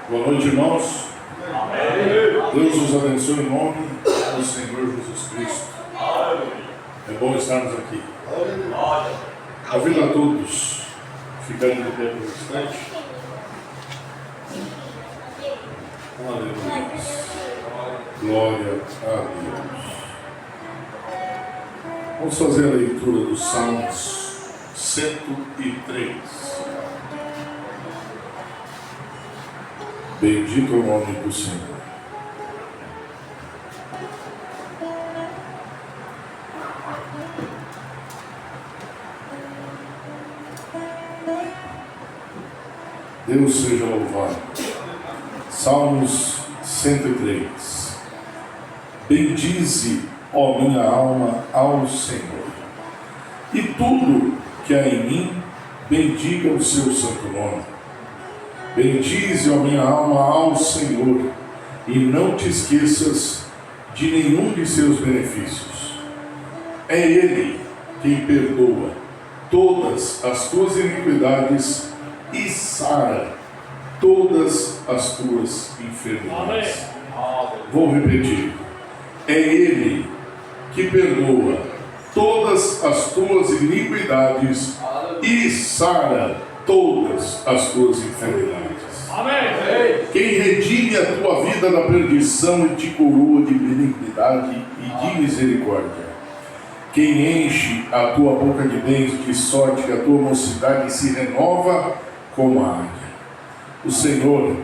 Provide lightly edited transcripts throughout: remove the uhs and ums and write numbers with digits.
Boa noite, irmãos. Amém. Deus nos abençoe em nome do Senhor Jesus Cristo. É bom estarmos aqui. Convido a todos a ficarem de pé por um instante. Aleluia. Glória a Deus. Vamos fazer a leitura dos Salmos 103. Bendito é o nome do Senhor. Deus seja louvado. Salmos 103. Bendize, ó minha alma, ao Senhor, e tudo que há em mim, bendiga o seu santo nome. Bendize, ó minha alma, ao Senhor, e não te esqueças de nenhum de seus benefícios. É Ele quem perdoa todas as tuas iniquidades e sara todas as tuas enfermidades. Vou repetir. É Ele que perdoa todas as tuas iniquidades e sara todas as tuas enfermidades. Amém. Quem redime a tua vida da perdição e te coroa de benignidade e de misericórdia. Quem enche a tua boca de bens, de sorte que a tua mocidade se renova como a águia. O Senhor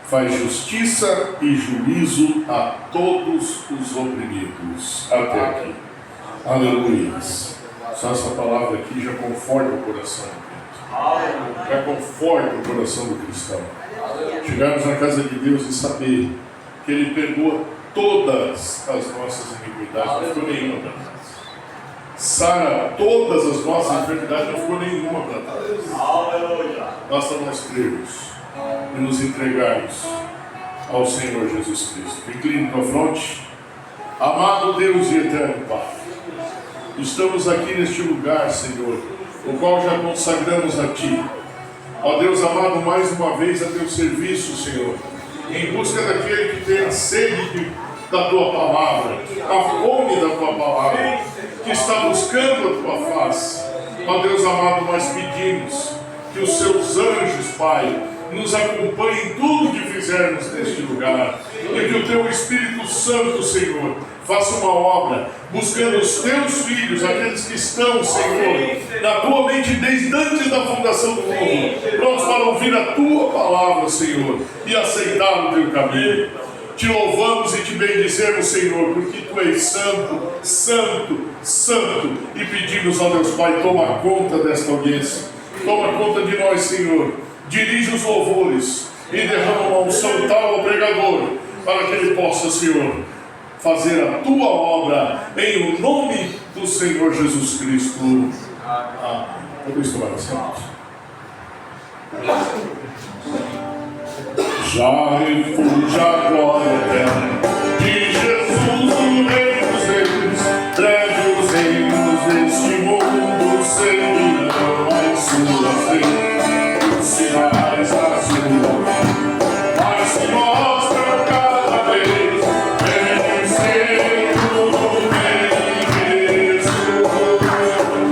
faz justiça e juízo a todos os oprimidos. Até aqui. Aleluia. Só essa palavra aqui já conforta o coração. Já conforta o coração do cristão. Chegarmos na casa de Deus e saber que Ele perdoa todas as nossas iniquidades, não ficou nenhuma para nós. Sara todas as nossas enfermidades, não ficou nenhuma para nós. Basta nós crermos e nos entregarmos ao Senhor Jesus Cristo. Incline tua fronte. Amado Deus e eterno Pai, estamos aqui neste lugar, Senhor, o qual já consagramos a Ti. Ó Deus amado, mais uma vez a Teu serviço, Senhor, em busca daquele que tem a sede da Tua palavra, a fome da Tua palavra, que está buscando a Tua face. Ó Deus amado, nós pedimos que os Seus anjos, Pai, nos acompanhem em tudo que fizermos neste lugar, e que o Teu Espírito Santo, Senhor, faça uma obra, buscando os Teus filhos, aqueles que estão, Senhor, na Tua mente desde antes da fundação do mundo, prontos para ouvir a Tua palavra, Senhor, e aceitar o Teu caminho. Te louvamos e te bendizemos, Senhor, porque Tu és santo, santo, santo, e pedimos ao Deus Pai, toma conta desta audiência, toma conta de nós, Senhor, dirige os louvores e derrama uma unção tal ao pregador, para que ele possa, Senhor, fazer a Tua obra em o nome do Senhor Jesus Cristo. Amém. Vamos tomar assento. Já refúgio a glória eterna de Jesus, o Rei dos Reis, breve os reinos deste mundo seguirão as suas leis, os sinais da sua mão, mas se mostram cada vez, vencendo no nome de Jesus. Aleluia, glória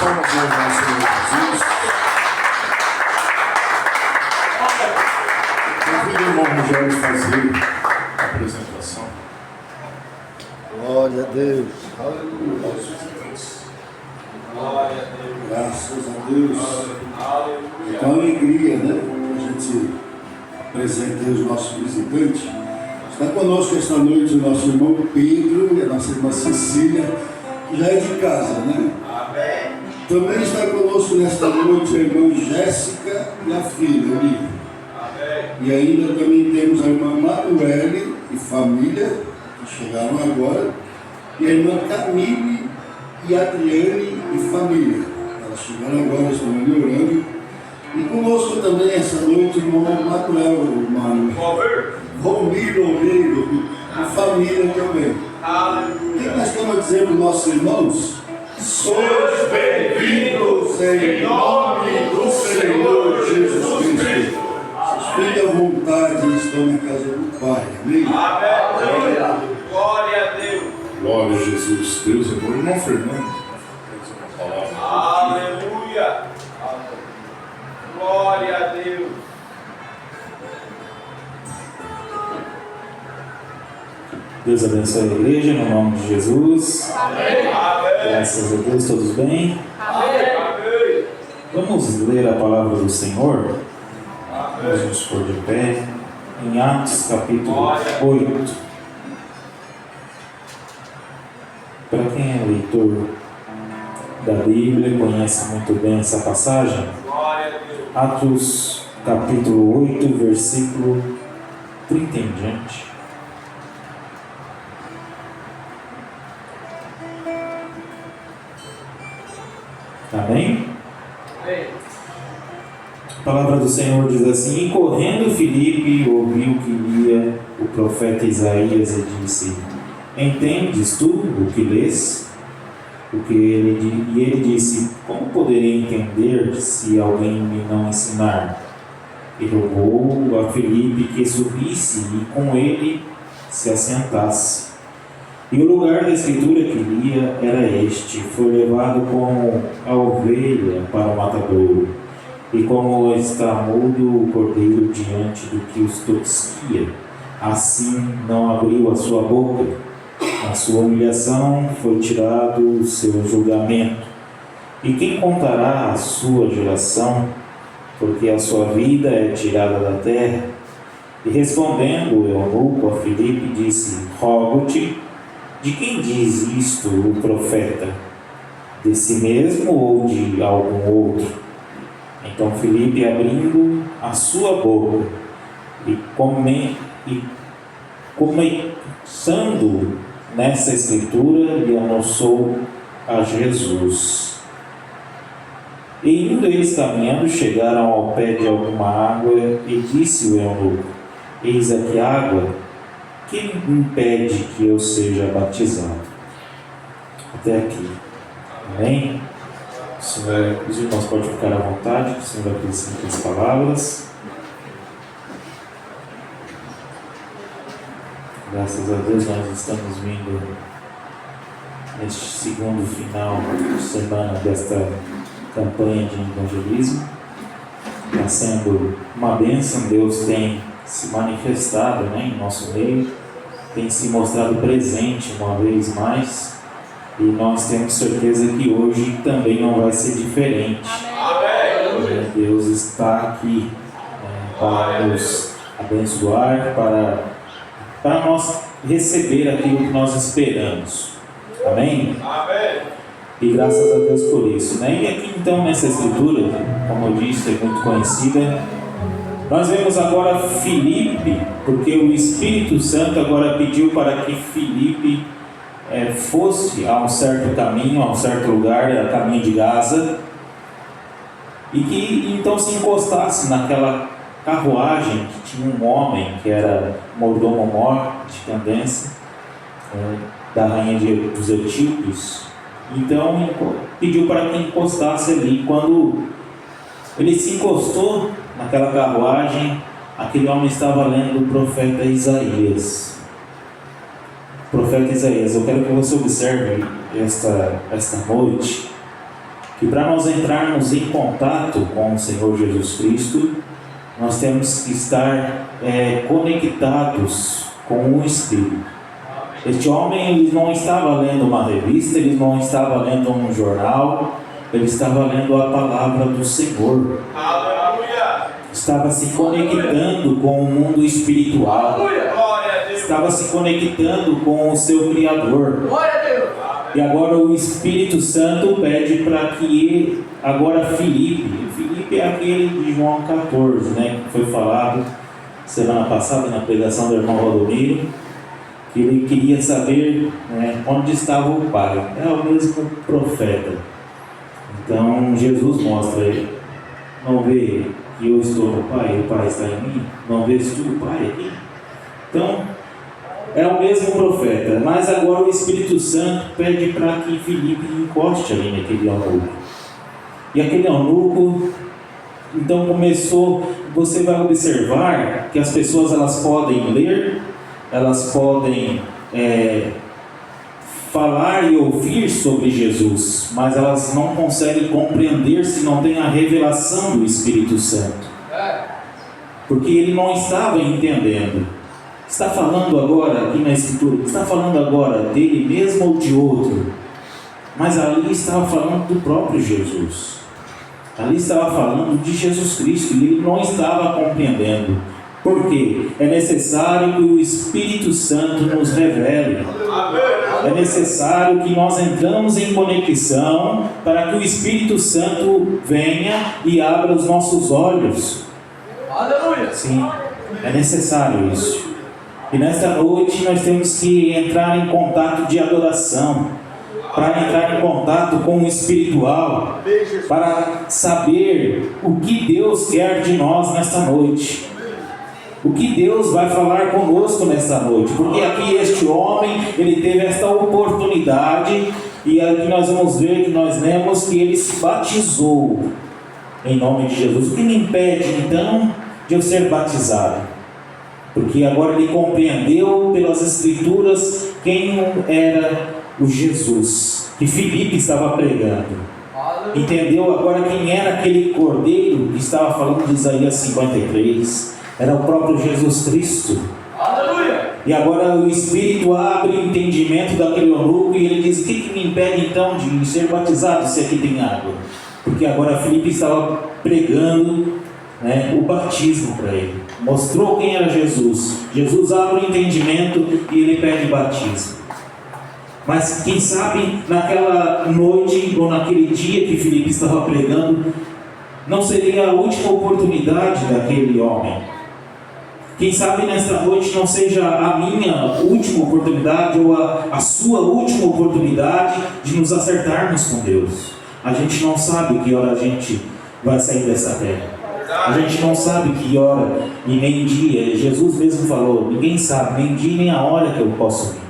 palmas ao nosso Senhor Jesus. Convido o irmão Rogério a fazer a apresentação. Glória a Deus. Aleluia. Glória a Deus. Graças a Deus. Aleluia. Com alegria, né? A gente apresenta os nossos visitantes. Está conosco esta noite o nosso irmão Pedro e a nossa irmã Cecília, que já é de casa, né? Amém. Também está conosco nesta noite a irmã Jéssica e a filha, Olivia. Amém. E ainda também temos a irmã Manuele e família, que chegaram agora, e a irmã Camille e Adriane e família. Elas chegaram agora, estão ali orando. E conosco também essa noite o irmão Manuel, Romiro e família também. O que nós estamos a dizer para os nossos irmãos? Sois bem-vindos em nome do Senhor Jesus Cristo. Fique à vontade, estão na casa do Pai. Amém? Amém. Glória a Deus. Glória a Jesus. Deus é bom. Irmão Fernando. Aleluia. Glória a Deus. Deus abençoe a igreja, no nome de Jesus. Amém. Graças a Deus, todos bem? Amém. Vamos ler a palavra do Senhor. Vamos nos pôr de pé em Atos capítulo 8. Para quem é leitor da Bíblia, conhece muito bem essa passagem. Atos capítulo 8, versículo 30 em diante. Amém? Amém. A palavra do Senhor diz assim: E correndo Filipe ouviu que lia o profeta Isaías e disse: Entendes tu o que lês? E ele disse: Como poderei entender se alguém me não ensinar? E rogou a Filipe que subisse e com ele se assentasse. E o lugar da escritura que lia era este: Foi levado como a ovelha para o matadouro, e como está mudo o cordeiro diante do que os tosquia, assim não abriu a sua boca. Na sua humilhação foi tirado o seu julgamento. E quem contará a sua geração? Porque a sua vida é tirada da terra. E respondendo o eunuco a Filipe, disse: Rogo-te, de quem diz isto o profeta? De si mesmo ou de algum outro? Então Filipe, abrindo a sua boca e começando nessa escritura, lhe anunciou a Jesus. E indo eles caminhando, chegaram ao pé de alguma água, e disse o eunuco: Eis aqui água, que me impede que eu seja batizado? Até aqui. Amém? Os irmãos podem ficar à vontade, o Senhor vai acrescentar as palavras. Graças a Deus nós estamos vindo neste segundo final de semana desta campanha de evangelismo. Está sendo uma bênção. Deus tem se manifestado, em nosso meio, tem se mostrado presente uma vez mais, e nós temos certeza que hoje também não vai ser diferente. Amém. Deus está aqui para nos abençoar, para nós receber aquilo que nós esperamos. Amém? Amém. E graças a Deus por isso. E aqui então nessa escritura, como eu disse, é muito conhecida, nós vemos agora Filipe, porque o Espírito Santo agora pediu para que Filipe fosse a um certo caminho, a um certo lugar, a caminho de Gaza, e que então se encostasse naquela carruagem que tinha um homem que era mordomo-mor de Candace, da rainha dos etíopes. Então pediu para que encostasse ali. Quando ele se encostou naquela carruagem, aquele homem estava lendo o profeta Isaías. Profeta Isaías, eu quero que você observe esta noite que para nós entrarmos em contato com o Senhor Jesus Cristo, nós temos que estar conectados com o Espírito. Este homem, ele não estava lendo uma revista, ele não estava lendo um jornal, ele estava lendo a palavra do Senhor. Aleluia. Estava se conectando com o mundo espiritual. Aleluia. Glória a Deus. Estava se conectando com o seu Criador. Glória a Deus. E agora o Espírito Santo pede para que agora Filipe é aquele de João 14, né, que foi falado semana passada na pregação do irmão Valdomiro, que ele queria saber, né, onde estava o Pai. É o mesmo profeta. Então Jesus mostra ele. Não vê que eu estou no Pai e o Pai está em mim? Não vês tu o Pai aqui? Então, é o mesmo profeta, mas agora o Espírito Santo pede para que Filipe encoste ali naquele eunuco. E aquele eunuco, então começou, você vai observar que as pessoas elas podem ler, elas podem falar e ouvir sobre Jesus, mas elas não conseguem compreender se não tem a revelação do Espírito Santo, porque ele não estava entendendo. Está falando agora aqui na Escritura, está falando agora dele mesmo ou de outro? Mas ali estava falando do próprio Jesus. Ali estava falando de Jesus Cristo e ele não estava compreendendo. Por quê? É necessário que o Espírito Santo nos revele. É necessário que nós entramos em conexão para que o Espírito Santo venha e abra os nossos olhos. Aleluia. Sim, é necessário isso. E nesta noite nós temos que entrar em contato de adoração, para entrar em contato com o espiritual, para saber o que Deus quer de nós nesta noite. O que Deus vai falar conosco nesta noite. Porque aqui este homem, ele teve esta oportunidade, e aqui nós vamos ver que nós lemos que ele se batizou em nome de Jesus. O que me impede então de eu ser batizado? Porque agora ele compreendeu pelas Escrituras quem era o Jesus que Filipe estava pregando. Entendeu agora quem era aquele cordeiro que estava falando de Isaías 53. Era o próprio Jesus Cristo. Aleluia. E agora o Espírito abre o entendimento daquele eunuco e ele diz: o que me impede então de ser batizado se aqui tem água? Porque agora Filipe estava pregando, né, o batismo para ele. Mostrou quem era Jesus. Jesus abre o entendimento e ele pede batismo. Mas quem sabe naquela noite ou naquele dia que Filipe estava pregando, não seria a última oportunidade daquele homem. Quem sabe nesta noite não seja a minha última oportunidade ou a sua última oportunidade de nos acertarmos com Deus. A gente não sabe que hora a gente vai sair dessa terra. A gente não sabe que hora e nem dia. Jesus mesmo falou: ninguém sabe nem dia nem a hora que eu posso vir.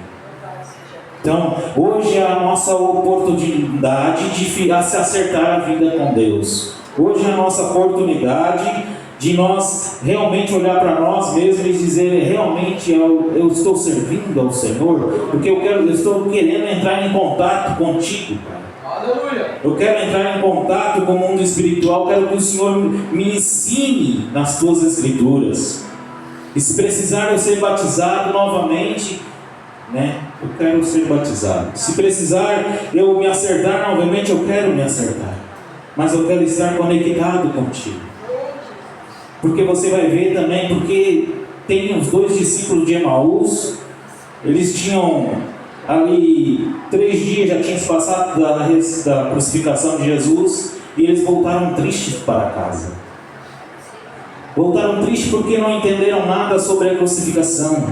Então, hoje é a nossa oportunidade de se acertar a vida com Deus. Hoje é a nossa oportunidade de nós realmente olhar para nós mesmos e dizer: realmente eu estou servindo ao Senhor, porque eu estou querendo entrar em contato contigo, Pai. Aleluia. Eu quero entrar em contato com o mundo espiritual, quero que o Senhor me ensine nas tuas Escrituras. E se precisar eu ser batizado novamente, né? Eu quero ser batizado. Se precisar eu me acertar novamente, eu quero me acertar. Mas eu quero estar conectado contigo. Porque você vai ver também, porque tem os 2 discípulos de Emaús, eles tinham ali 3 dias, já tinham se passado da crucificação de Jesus, e eles voltaram tristes para casa. Voltaram tristes porque não entenderam nada sobre a crucificação.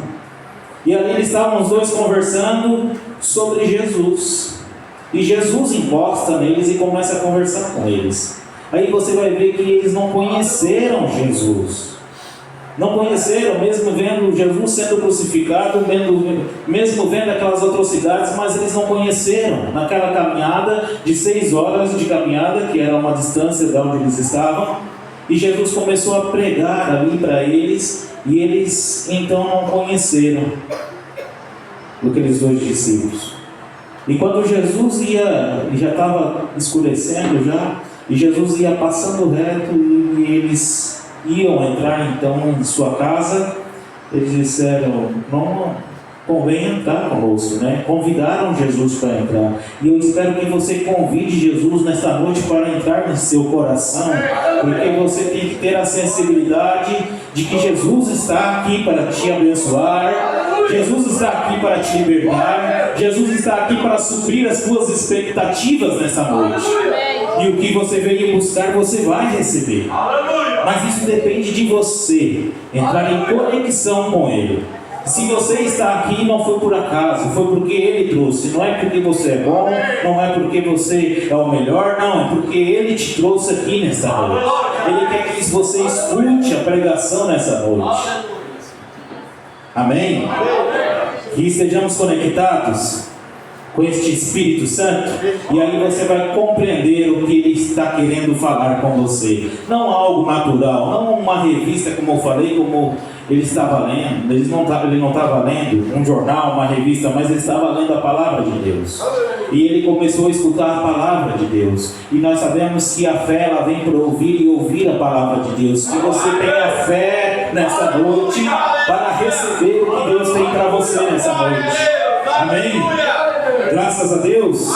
E ali eles estavam os 2 conversando sobre Jesus. E Jesus encosta neles e começa a conversar com eles. Aí você vai ver que eles não conheceram Jesus. Não conheceram, mesmo vendo Jesus sendo crucificado, mesmo vendo aquelas atrocidades, mas eles não conheceram. Naquela caminhada de 6 horas de caminhada, que era uma distância de onde eles estavam, e Jesus começou a pregar ali para eles, e eles então não conheceram aqueles 2 discípulos. E quando Jesus ia, já estava escurecendo já, e Jesus ia passando reto e eles iam entrar então em sua casa, eles disseram, não convém entrar conosco, né? Convidaram Jesus para entrar. E eu espero que você convide Jesus nesta noite para entrar no seu coração, porque você tem que ter a sensibilidade de que Jesus está aqui para te abençoar, Jesus está aqui para te libertar, Jesus está aqui para suprir as suas expectativas nessa noite. E o que você veio buscar, você vai receber. Mas isso depende de você entrar em conexão com Ele. Se você está aqui, não foi por acaso, foi porque Ele trouxe. Não é porque você é bom, não é porque você é o melhor, não, é porque Ele te trouxe aqui nesta noite. Ele quer que você escute a pregação nessa noite. Amém? Que estejamos conectados com este Espírito Santo, e aí você vai compreender o que Ele está querendo falar com você. Não algo natural, não uma revista, como eu falei, como ele estava lendo. Ele não estava lendo um jornal, uma revista, mas ele estava lendo a palavra de Deus. E ele começou a escutar a palavra de Deus. E nós sabemos que a fé, ela vem para ouvir e ouvir a palavra de Deus. Que você tenha fé nessa noite para receber o que Deus tem para você nessa noite. Amém? Graças a Deus.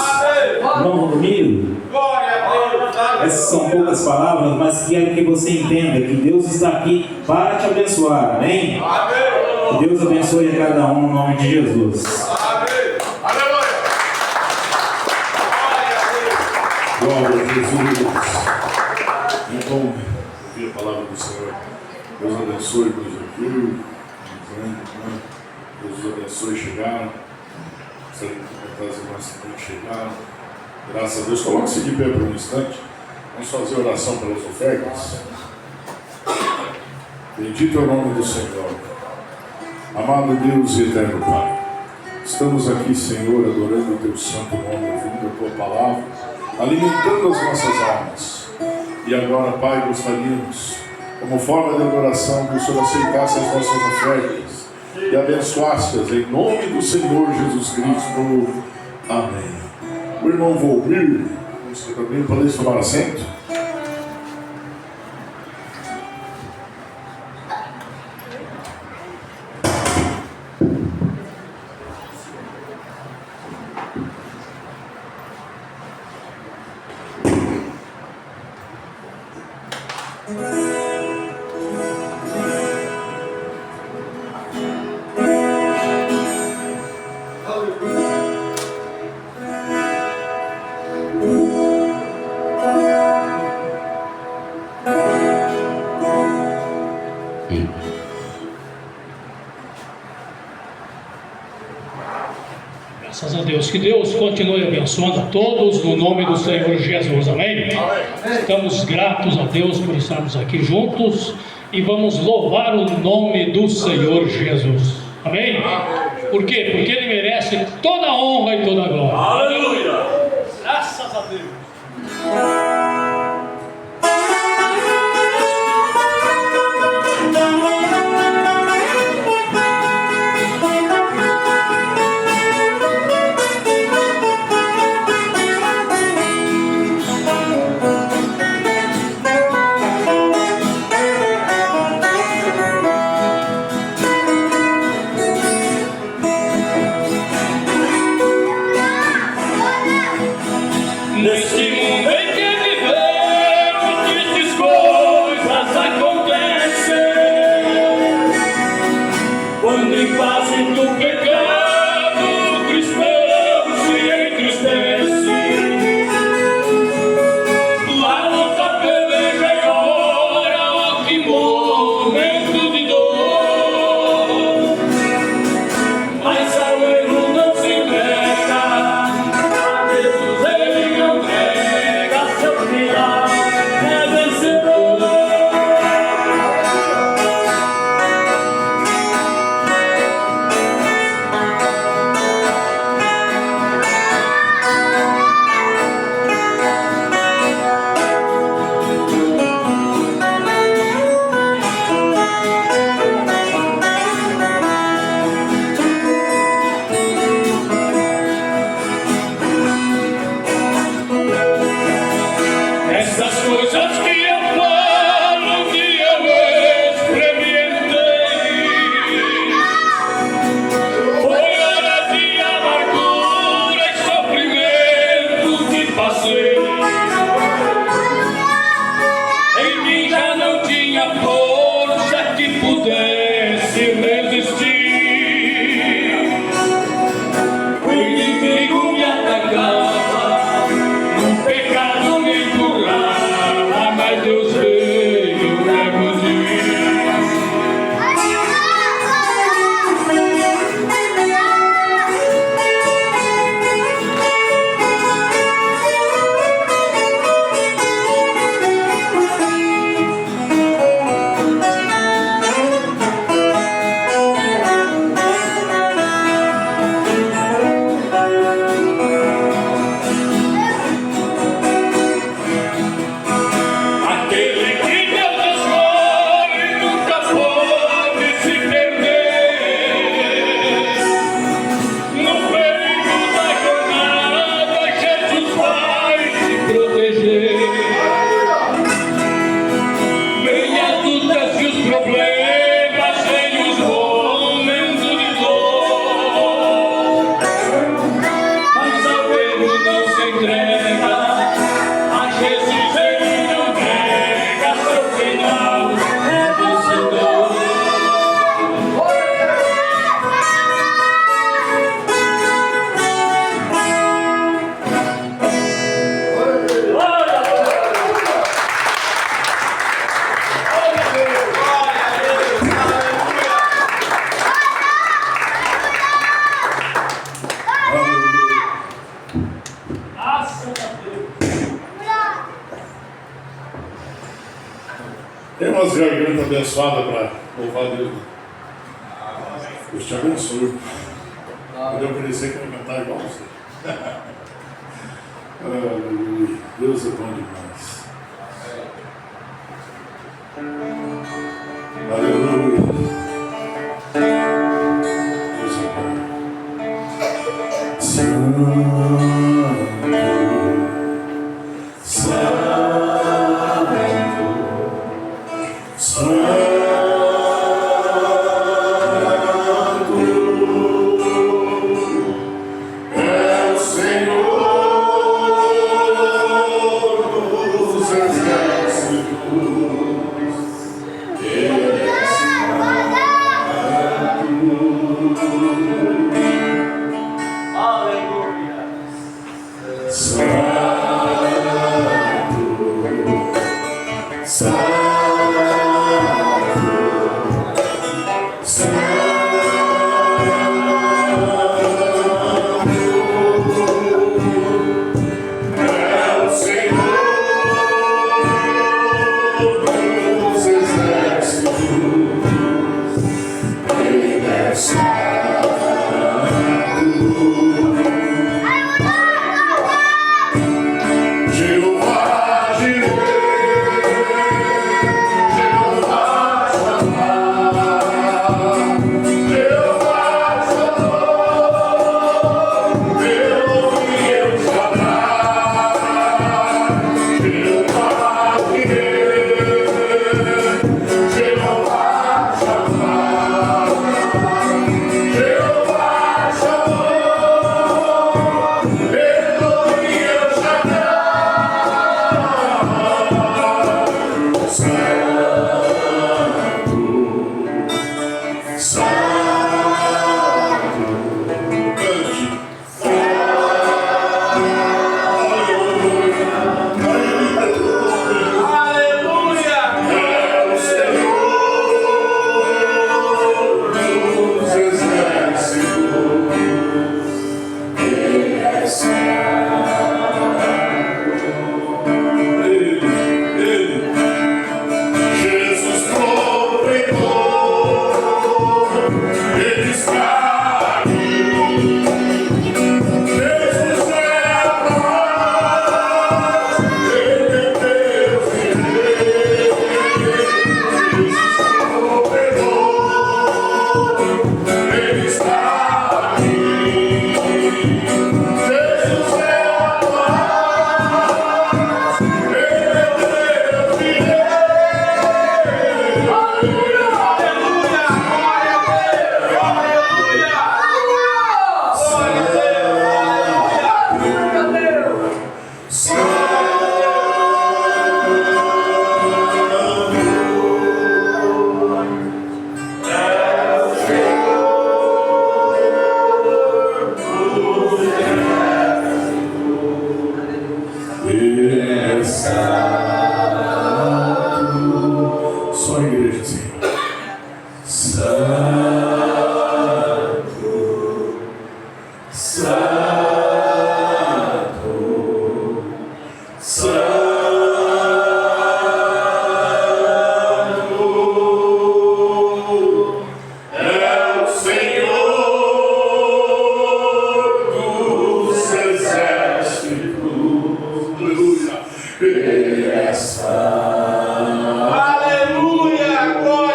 Vamos dormir. Essas são poucas palavras, mas quero que você entenda que Deus está aqui para te abençoar. Amém? Que Deus abençoe a cada um no nome de Jesus. Glória a Jesus. É bom ouvir a palavra do Senhor. Deus abençoe os aqui. Deus abençoe chegaram. Gostaria de cumprimentar as irmãs que chegaram. Graças a Deus. Coloque-se de pé por um instante. Vamos fazer oração pelas ofertas. Bendito é o nome do Senhor. Amado Deus e eterno Pai, estamos aqui, Senhor, adorando o Teu santo nome, ouvindo a Tua palavra, alimentando as nossas almas. E agora, Pai, gostaríamos, como forma de adoração, que o Senhor aceitasse as nossas ofertas e abençoasse-as em nome do Senhor Jesus Cristo. Amém. O irmão Volmir, também podemos tomar assento. Graças a Deus. Que Deus continue abençoando a todos no nome do Senhor Jesus. Amém? Estamos gratos a Deus por estarmos aqui juntos e vamos louvar o nome do Senhor Jesus. Amém? Por quê? Porque Ele merece toda a honra e toda a glória. Aleluia! Graças a Deus. Neste mundo em que umas gargantas abençoadas para louvar Deus. Deus te abençoe. Quando eu crescer, que eu vou cantar igual você. Aleluia. Deus é bom demais. Aleluia. Deus é bom. Aleluia, glória.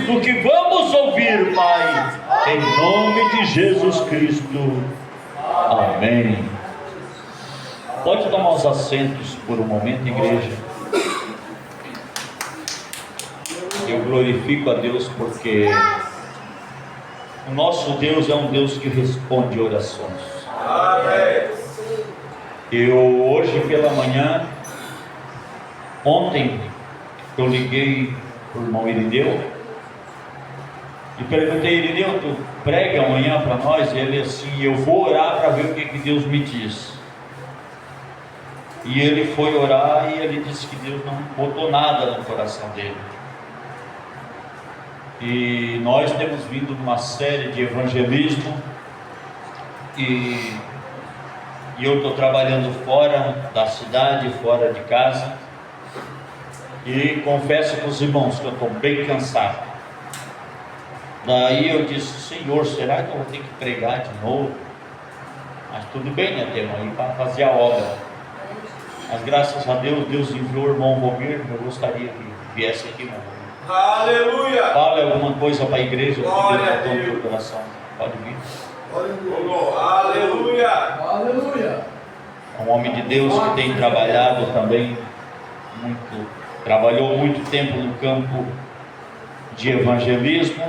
do que vamos ouvir, Pai, em nome de Jesus Cristo. Amém. Pode tomar os assentos por um momento, igreja. Eu glorifico a Deus porque o nosso Deus é um Deus que responde orações. Amém. Eu hoje pela manhã, ontem, eu liguei para o irmão Irineu e perguntei: Irineu, tu prega amanhã para nós? E ele assim: eu vou orar para ver o que Deus me diz. E ele foi orar e ele disse que Deus não botou nada no coração dele. E nós temos vindo numa série de evangelismo e eu estou trabalhando fora da cidade, fora de casa, e confesso para os irmãos que eu estou bem cansado. Daí eu disse: Senhor, será que eu vou ter que pregar de novo? Mas tudo bem, né, temos aí para fazer a obra. Mas graças a Deus, Deus enviou o irmão Romir. Eu gostaria que viesse aqui, irmão Romir. Aleluia! Fale alguma coisa para a igreja, que Deus botou no teu coração. Pode vir. Aleluia! Aleluia! É um homem de Deus que tem trabalhado também trabalhou muito tempo no campo de evangelismo,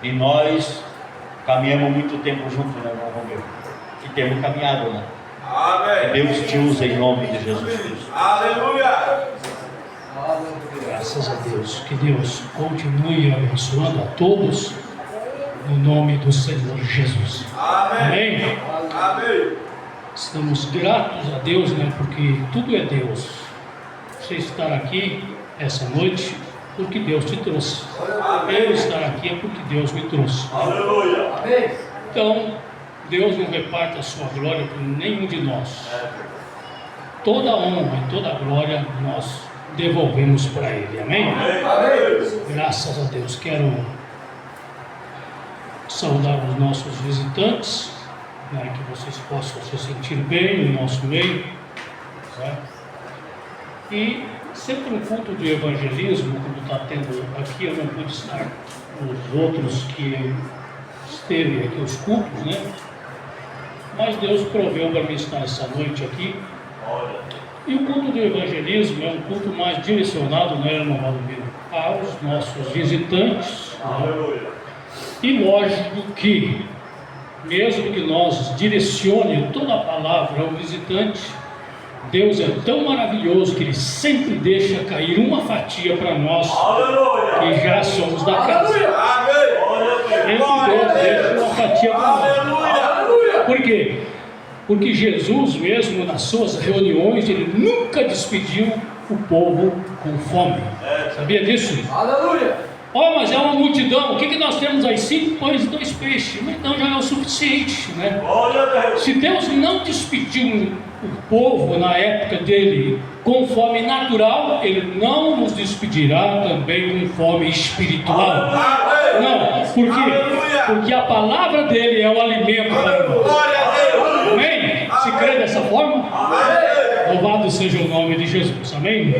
e nós caminhamos muito tempo juntos, né, irmão Romir? E temos caminhado, né? Amém. Que Deus te usa em nome de Jesus Cristo. Aleluia! Graças a Deus. Que Deus continue abençoando a todos no nome do Senhor Jesus. Amém. Amém. Amém. Estamos gratos a Deus, né? Porque tudo é Deus. Você estar aqui essa noite porque Deus te trouxe. Amém. Eu estar aqui é porque Deus me trouxe. Aleluia. Amém. Então, Deus não reparte a sua glória por nenhum de nós. Toda a honra e toda a glória nós devolvemos para Ele. Amém? Amém? Graças a Deus. Quero saudar os nossos visitantes, né, que vocês possam se sentir bem no nosso meio, certo? E sempre um culto de evangelismo, como está tendo aqui, eu não pude estar nos outros que esteve aqui os cultos, né? Mas Deus proveu para mim estar essa noite aqui. E o culto de evangelismo é um culto mais direcionado, né, irmão Valdomiro, aos nossos visitantes. Né? E lógico que, mesmo que nós direcione toda a palavra ao visitante, Deus é tão maravilhoso que Ele sempre deixa cair uma fatia para nós, que já somos da casa. Sempre Deus deixa uma fatia para nós. Por quê? Porque Jesus mesmo, nas suas reuniões, Ele nunca despediu o povo com fome. Sabia disso? Aleluia! Mas é uma multidão. O que nós temos aí? 5 pães e 2 peixes. Então já é o suficiente, né? Se Deus não despediu o povo na época dele com fome natural, Ele não nos despedirá também com fome espiritual. Não, por quê? Porque a palavra dele é o alimento para nós. Amém? Se crê dessa forma? Amém. Louvado seja o nome de Jesus. Amém?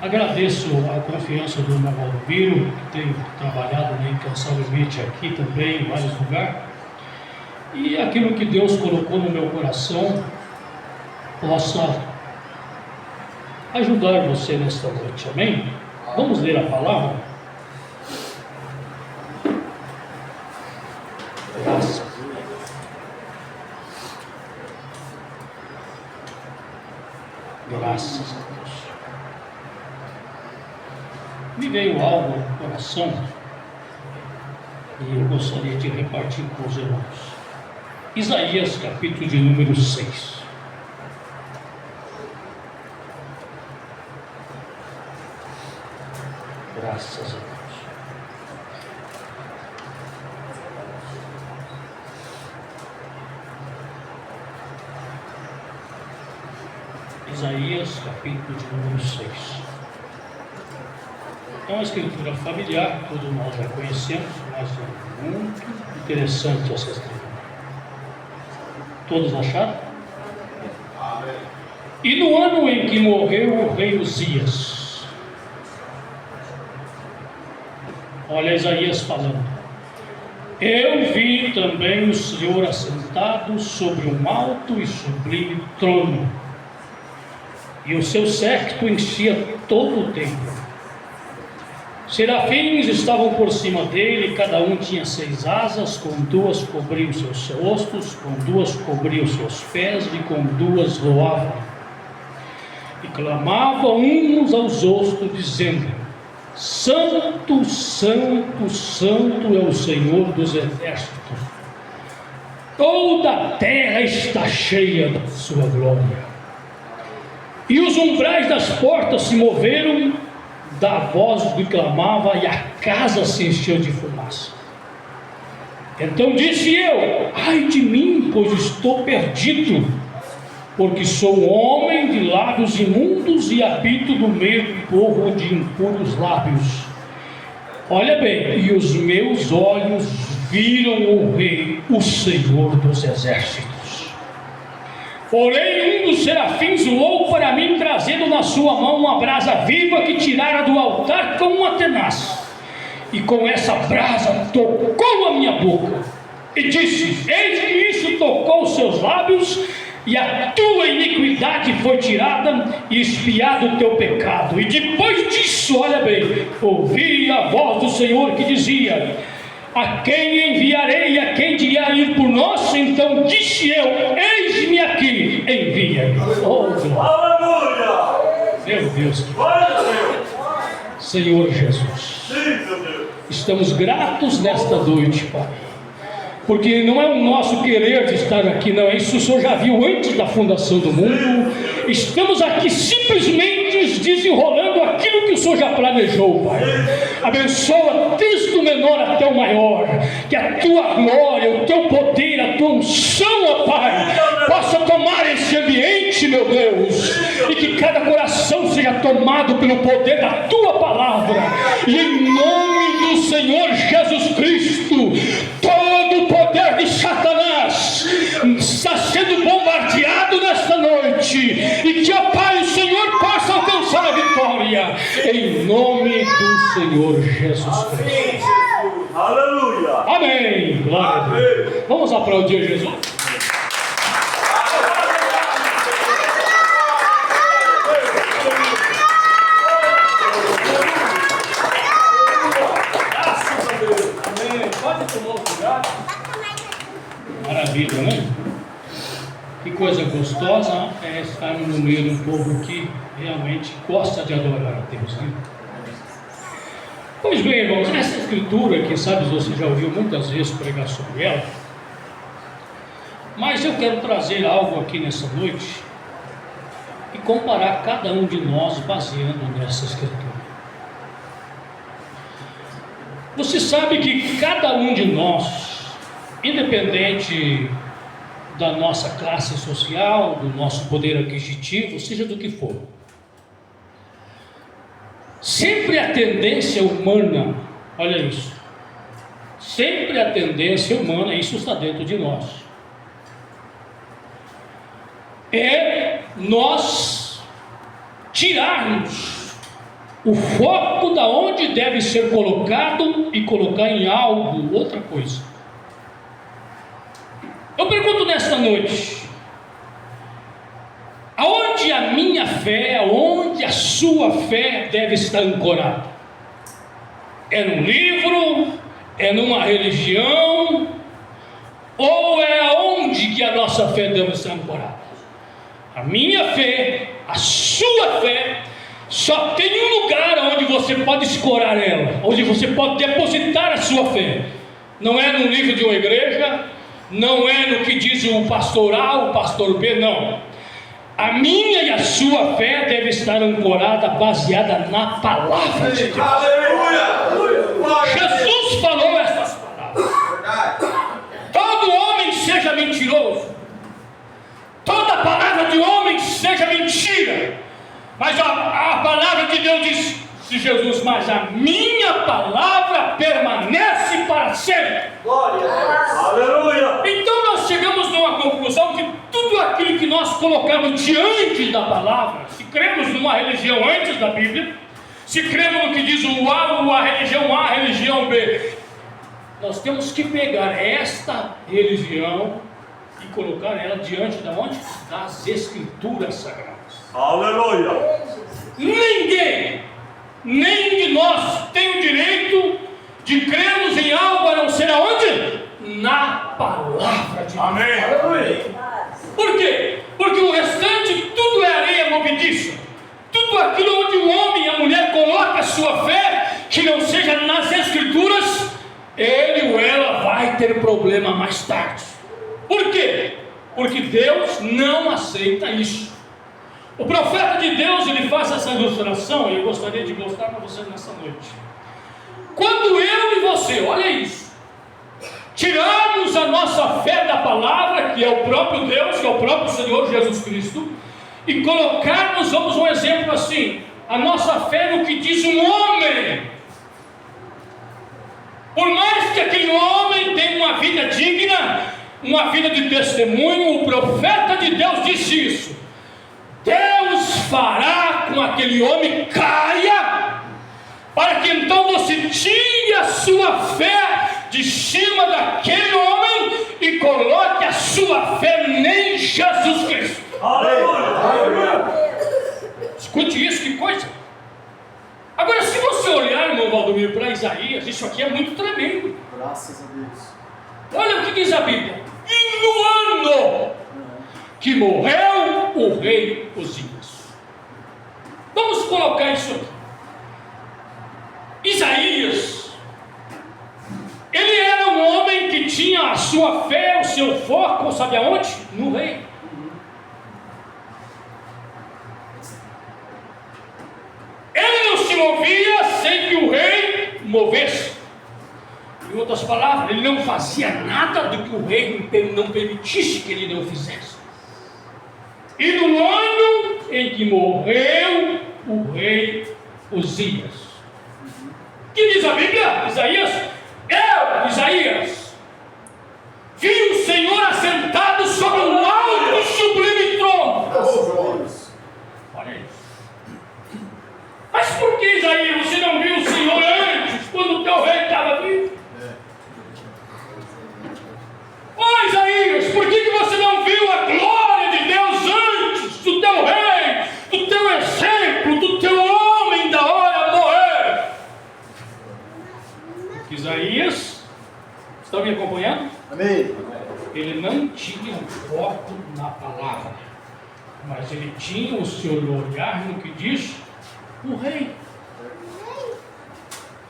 Agradeço a confiança do irmão Valdomiro, que tem trabalhado incansavelmente aqui também, em vários lugares. E aquilo que Deus colocou no meu coração possa ajudar você nesta noite, amém? Vamos ler a palavra? Graças. Graças a Deus. Me veio algo no coração e eu gostaria de repartir com os irmãos. Isaías, capítulo de número 6. Graças a Deus. Isaías, capítulo de número 6. É uma escritura familiar, todos nós já conhecemos, mas é muito interessante essa escritura. Todos acharam? Amém. E no ano em que morreu o rei Uzias, olha Isaías falando, eu vi também o Senhor assentado sobre um alto e sublime trono, e o seu séquito enchia todo o templo. Serafins estavam por cima dele, cada um tinha 6 asas, com 2 cobriam seus rostos, com 2 cobriam seus pés e com 2 voavam. E clamavam uns aos outros, dizendo, Santo, Santo, Santo é o Senhor dos exércitos. Toda a terra está cheia da sua glória. E os umbrais das portas se moveram da voz do que clamava, e a casa se encheu de fumaça. Então disse eu, ai de mim, pois estou perdido, porque sou homem de lábios imundos e habito no meio do povo de impuros lábios. Olha bem, e os meus olhos viram o Rei, o Senhor dos exércitos. Porém, um dos serafins voou para mim, trazendo na sua mão uma brasa viva que tirara do altar com uma tenaz. E com essa brasa tocou a minha boca. E disse, eis que isso tocou os seus lábios, e a tua iniquidade foi tirada, e expiado o teu pecado. E depois disso, olha bem, ouvi a voz do Senhor que dizia, a quem enviarei, a quem dirá ir por nós? Então disse eu, eis-me aqui, envia-me. Oh, aleluia! Meu Deus, Senhor Jesus, estamos gratos nesta noite, Pai, porque não é o nosso querer de estar aqui, não, isso o Senhor já viu antes da fundação do mundo. Estamos aqui simplesmente desenrolando aquilo que o Senhor já planejou, Pai. Abençoa desde o menor até o maior, que a tua glória, o teu poder, a tua unção, ó Pai, possa tomar esse ambiente, meu Deus, e que cada coração seja tomado pelo poder da tua palavra, e em nome do Senhor Jesus Cristo, todo o poder de Satanás está sendo bombardeado nesta noite, e que, ó Pai, o Senhor possa alcançar a vitória, em nome do Senhor Jesus Cristo. Aleluia! Amém! Glória a Deus. Vamos aplaudir Jesus. Graças a Deus. Amém. Pode tomar o lugar. Maravilha, né? Que coisa gostosa é estar no meio de um povo que realmente gosta de adorar a Deus, né? Pois bem, irmãos, essa escritura, quem sabe você já ouviu muitas vezes pregar sobre ela, mas eu quero trazer algo aqui nessa noite e comparar cada um de nós baseando nessa escritura. Você sabe que cada um de nós, independente da nossa classe social, do nosso poder aquisitivo, seja do que for, sempre a tendência humana, olha isso, sempre a tendência humana, isso está dentro de nós, é nós tirarmos o foco da onde deve ser colocado e colocar em algo, outra coisa. Eu pergunto nesta noite: aonde a minha fé, aonde a sua fé deve estar ancorada? É num livro? É numa religião? Ou é aonde que a nossa fé deve estar ancorada? A minha fé, a sua fé, só tem um lugar onde você pode escorar ela, onde você pode depositar a sua fé. Não é no livro de uma igreja, não é no que diz o pastor A, o pastor B, não. A minha e a sua fé deve estar ancorada, baseada na palavra de Deus. Jesus falou essas palavras: todo homem seja mentiroso, toda palavra de homem seja mentira. Mas a palavra de Deus disse Jesus: mas a minha palavra permanece para sempre. Glória a Deus. Aleluia. Então nós chegamos numa conclusão que tudo aquilo que nós colocamos diante da palavra, se cremos numa religião antes da Bíblia, se cremos no que diz o A, a religião B, nós temos que pegar esta religião e colocar ela diante da onde? Das Escrituras Sagradas. Aleluia. Ninguém, nem de nós, tem o direito de crermos em algo a não ser aonde? Na palavra de Deus. Amém. Por quê? Porque o restante tudo é areia movediça. Tudo aquilo onde o homem e a mulher colocam a sua fé, que não seja nas Escrituras, ele ou ela vai ter problema mais tarde. Por quê? Porque Deus não aceita isso. O profeta de Deus, ele faz essa ilustração, e eu gostaria de mostrar para vocês nessa noite. Quando eu e você, olha isso, tirarmos a nossa fé da palavra, que é o próprio Deus, que é o próprio Senhor Jesus Cristo, e colocarmos, vamos um exemplo assim, a nossa fé no que diz um homem. Por mais que aquele homem tenha uma vida digna, uma vida de testemunho, o profeta de Deus disse isso: Deus fará com aquele homem caia, para que então você tire a sua fé de cima daquele homem e coloque a sua fé em Jesus Cristo. Aleluia. Escute isso, que coisa. Agora, se você olhar, irmão Valdomiro, para Isaías, isso aqui é muito tremendo. Graças a Deus. Olha o que diz a Bíblia: e no ano que morreu o rei Uzias. Vamos colocar isso aqui. Isaías, ele era um homem que tinha a sua fé, o seu foco, sabe aonde? No rei. Ele não se movia sem que o rei movesse. Em outras palavras, ele não fazia nada do que o rei não permitisse que ele não fizesse. E no ano em que morreu o rei Uzias, que diz a Bíblia? Isaías: eu, Isaías, vi o Senhor assentado sobre um alto e sublime trono. Olha isso. Mas por que, Isaías, você não viu o Senhor antes, quando o teu rei estava vivo? Ô Isaías, por que você não viu a glória de Deus antes do teu rei, do teu exemplo, do teu homem da hora morrer? Isaías, estão me acompanhando? Amém. Ele não tinha um foco na palavra, mas ele tinha o seu olhar no que diz o rei.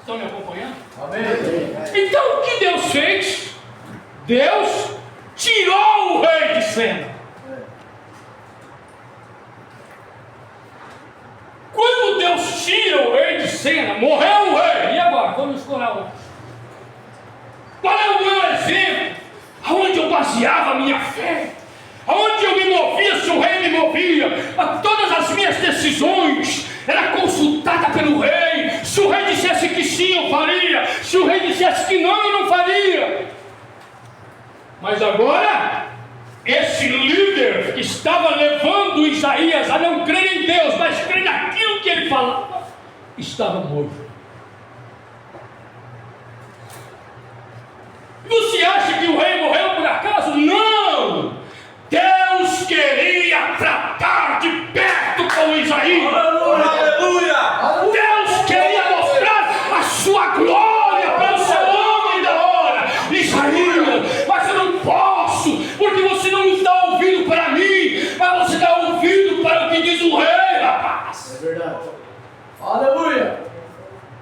Estão me acompanhando? Amém. Então o que Deus fez? Deus tirou o rei de cena. Quando Deus tira o rei de cena, morreu o rei. E agora? Vamos escolher outro. Qual é o meu exemplo? Aonde eu baseava a minha fé? Aonde eu me movia se o rei me movia? Todas as minhas decisões eram consultadas pelo rei. Se o rei dissesse que sim, eu faria. Se o rei dissesse que não, eu não faria. Mas agora, esse líder que estava levando Isaías a não crer em Deus, mas crer naquilo que ele falava, estava morto. Você acha que o rei morreu por acaso? Não! Deus queria tratar de perto com Isaías. Aleluia! Deus queria mostrar a sua glória para o seu homem da hora. Isaías, mas eu não posso, porque você não está ouvindo para mim, mas você está ouvindo para o que diz o rei, rapaz. É verdade. Aleluia.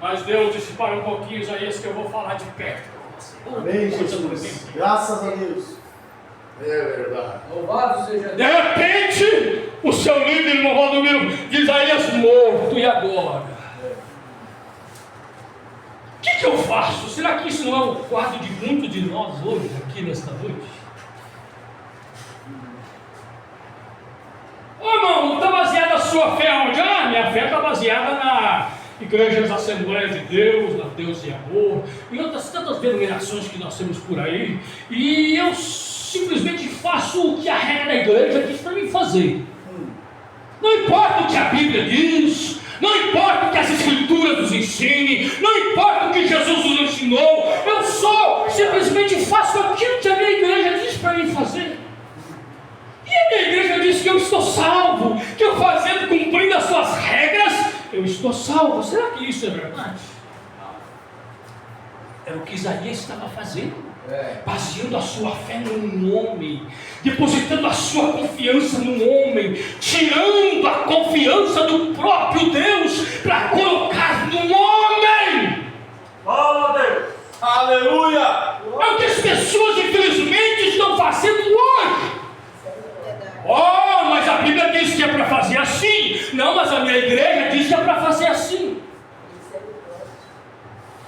Mas Deus disse: para um pouquinho, Isaías, que eu vou falar de perto com você. Amém, Jesus. Graças a Deus. É verdade. Louvado seja De Deus. repente, o seu líder no Valdomiro de Isaías morto, e agora? O que eu faço? Será que isso não é o quadro de muitos de nós hoje, aqui nesta noite? Ô irmão, está baseada a sua fé onde? Ah, minha fé está baseada na Igrejas Assembleias de Deus, na Deus e Amor, e outras tantas denominações que nós temos por aí, e eu simplesmente faço o que a regra da igreja diz para mim fazer. Não importa o que a Bíblia diz, não importa o que as Escrituras nos ensinem, não importa o que Jesus nos ensinou, eu só simplesmente faço aquilo que a minha igreja diz para mim fazer. E a minha igreja diz que eu estou salvo, que eu fazendo, cumprindo as suas regras, eu estou salvo. Será que isso é verdade? Era o que Isaías estava fazendo. Baseando a sua fé num homem, depositando a sua confiança num homem, tirando a confiança do próprio Deus para colocar num homem. Fala, Deus! Aleluia! É o que as pessoas infelizmente estão fazendo hoje. Oh, mas a Bíblia diz que é para fazer assim. Não, mas a minha igreja diz que é para fazer assim.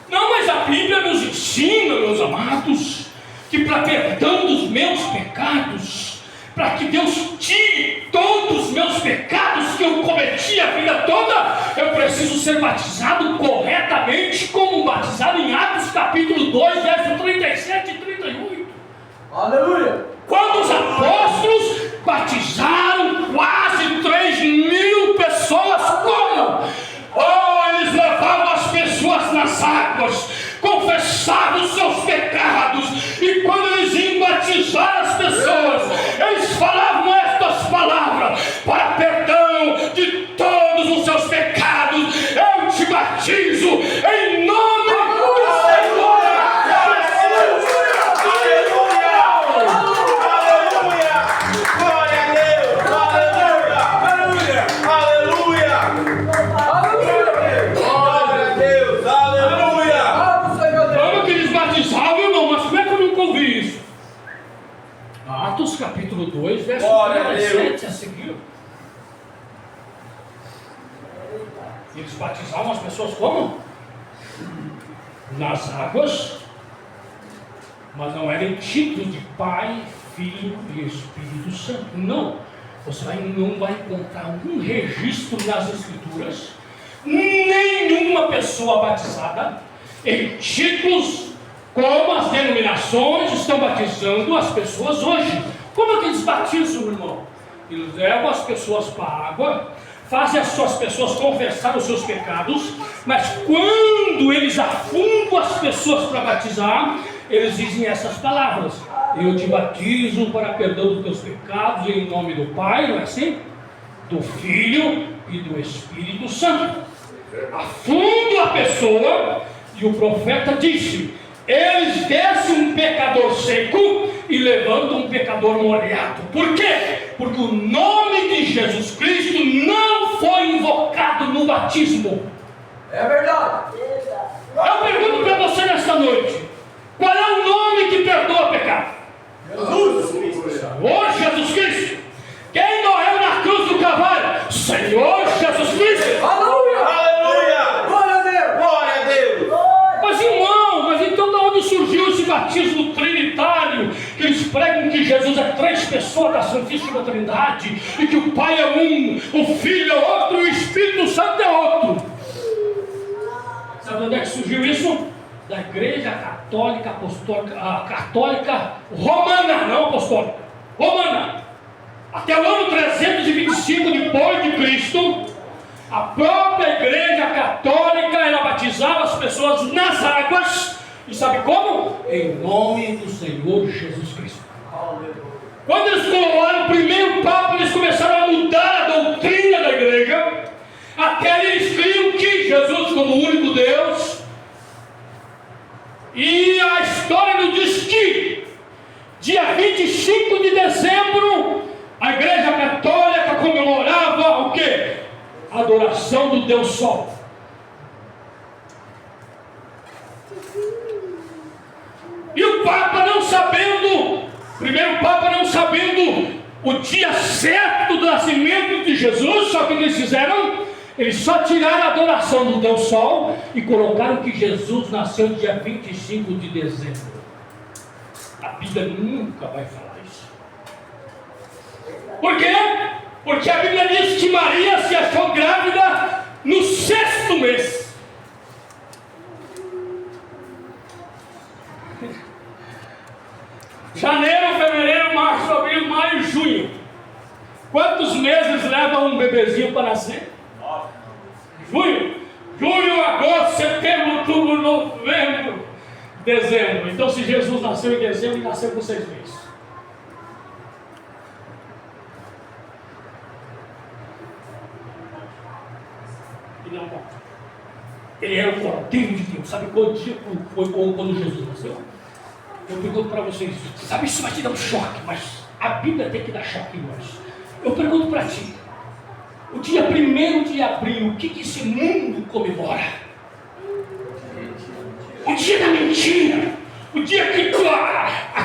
Não, mas a Bíblia nos ensina, meus amados, que para perdão dos meus pecados, para que Deus tire todos os meus pecados que eu cometi a vida toda, eu preciso ser batizado corretamente, como batizado em Atos capítulo 2, verso 37 e 38. Aleluia. Quando os apóstolos batizaram quase 3.000 pessoas, como? Oh, eles levavam as pessoas nas águas, confessavam os seus pecados, e quando eles iam batizar as pessoas, eles falavam estas palavras: para perdão de todos os seus pecados, eu te batizo em nome do Senhor. Atos capítulo 2, verso 37 a seguir. Eles batizavam as pessoas como? Nas águas, mas não eram títulos de Pai, Filho e Espírito Santo. Não. Você não vai encontrar um registro nas Escrituras, nenhuma pessoa batizada em títulos como as denominações estão batizando as pessoas hoje. Como é que eles batizam, irmão? Eles levam as pessoas para a água, fazem as suas pessoas confessar os seus pecados, mas quando eles afundam as pessoas para batizar, eles dizem essas palavras: eu te batizo para perdão dos teus pecados em nome do Pai, não é assim? Do Filho e do Espírito Santo. Afundam a pessoa, e o profeta disse: eles descem um pecador seco e levantam um pecador molhado. Por quê? Porque o nome de Jesus Cristo não foi invocado no batismo. É verdade. Eu pergunto para você nesta noite: qual é o nome que perdoa pecado? Jesus Cristo. Senhor Jesus Cristo. Quem morreu na cruz do Calvário? Senhor Jesus Cristo. Aleluia. Aleluia! Glória a Deus. Glória a Deus! Mas irmão, então de onde surgiu esse batismo trinitário? Que eles pregam que Jesus é 3 pessoas da Santíssima Trindade, e que o Pai é um, o Filho é outro e o Espírito Santo é outro. Sabe onde é que surgiu isso? Da Igreja Católica Apostólica, Católica Romana, não Apostólica, Romana. Até o ano 325 depois de Cristo, A própria Igreja Católica, ela batizava as pessoas nas águas. E sabe como? Em nome do Senhor Jesus Cristo. Quando eles coroaram o primeiro Papa, eles começaram a mudar a doutrina da Igreja. Até eles criam que Jesus como o único Deus. E a história nos diz que dia 25 de dezembro a Igreja Católica comemorava o quê? A adoração do Deus Sol. E o Papa não sabendo, primeiro Papa não sabendo o dia certo do nascimento de Jesus, só que eles fizeram? Eles só tiraram a adoração do Deus Sol e colocaram que Jesus nasceu dia 25 de dezembro. A Bíblia nunca vai falar isso. Por quê? Porque a Bíblia diz que Maria se achou grávida no 6º mês. Janeiro, fevereiro, março, abril, maio, junho. Quantos meses leva um bebezinho para nascer? Julho, agosto, setembro, outubro, novembro, dezembro. Então, se Jesus nasceu em dezembro, ele nasceu com 6 meses. E não, ele era o Cordeiro de Deus. Sabe qual dia foi quando Jesus nasceu? Eu pergunto para vocês, sabe, isso vai te dar um choque, mas a Bíblia tem que dar choque em nós. Eu pergunto para ti, o dia 1º de abril, o que esse mundo comemora? O dia da mentira. O dia que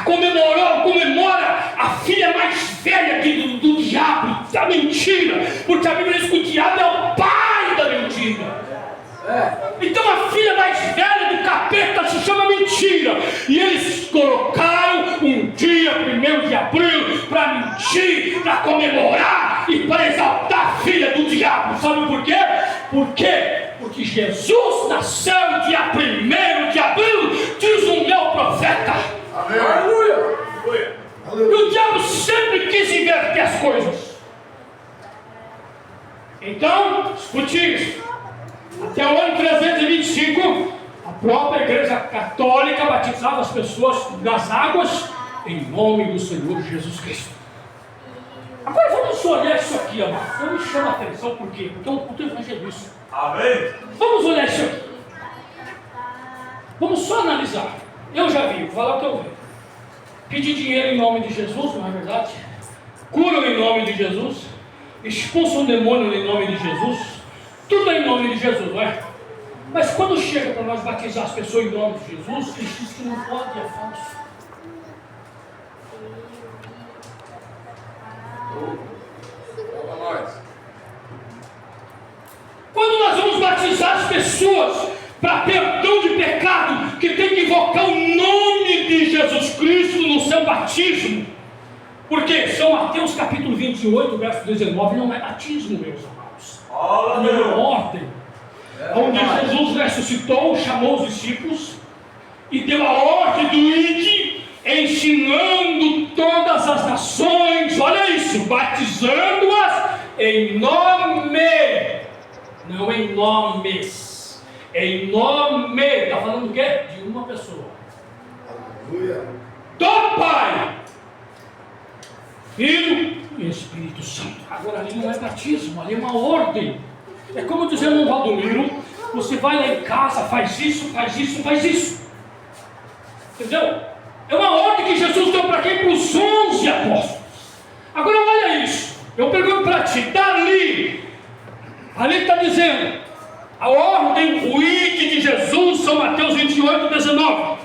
comemora a filha mais velha do diabo, da mentira. Porque a Bíblia diz que o diabo é o pai da mentira. Então a filha mais velha do capeta se chama mentira. E eles colocaram um dia 1º de abril para mentir, para comemorar e para exaltar a filha do diabo. Sabe por quê? Por quê? Porque Jesus nasceu dia 1º de abril, diz o meu profeta. Aleluia! E o diabo sempre quis inverter as coisas. Então, escute isso. Até o ano 325, a própria Igreja Católica batizava as pessoas nas águas em nome do Senhor Jesus Cristo. Agora vamos olhar isso aqui, amado. Não me chama a atenção, por quê? Porque é um culto evangelista. Amém. Vamos olhar isso aqui. Vamos só analisar. Eu já vi, vou falar o que eu vi. Pedir dinheiro em nome de Jesus, não é verdade? Curam em nome de Jesus. Expulsam o demônio em nome de Jesus. Tudo é em nome de Jesus, não é? Mas quando chega para nós batizar as pessoas em nome de Jesus, eles dizem que não pode, é falso. Quando nós vamos batizar as pessoas para perdão de pecado, que tem que invocar o nome de Jesus Cristo no seu batismo. Porque São Mateus capítulo 28, verso 19, não é batismo, meus amados. É uma ordem. Onde Jesus ressuscitou, chamou os discípulos e deu a ordem do ide, ensinando todas as nações, olha isso, batizando-as em nome, não em nomes, em nome, está falando o quê? De uma pessoa. Aleluia. Do Pai, Filho e Espírito Santo. Agora ali não é batismo, ali é uma ordem. É como dizer no Valdomiro, você vai lá em casa, faz isso, faz isso, faz isso. Entendeu? É uma ordem que Jesus deu para quem? Para os 11 apóstolos. Agora olha isso. Eu pergunto para ti, dali, ali está dizendo, a ordem, o ide de Jesus, São Mateus 28, 19.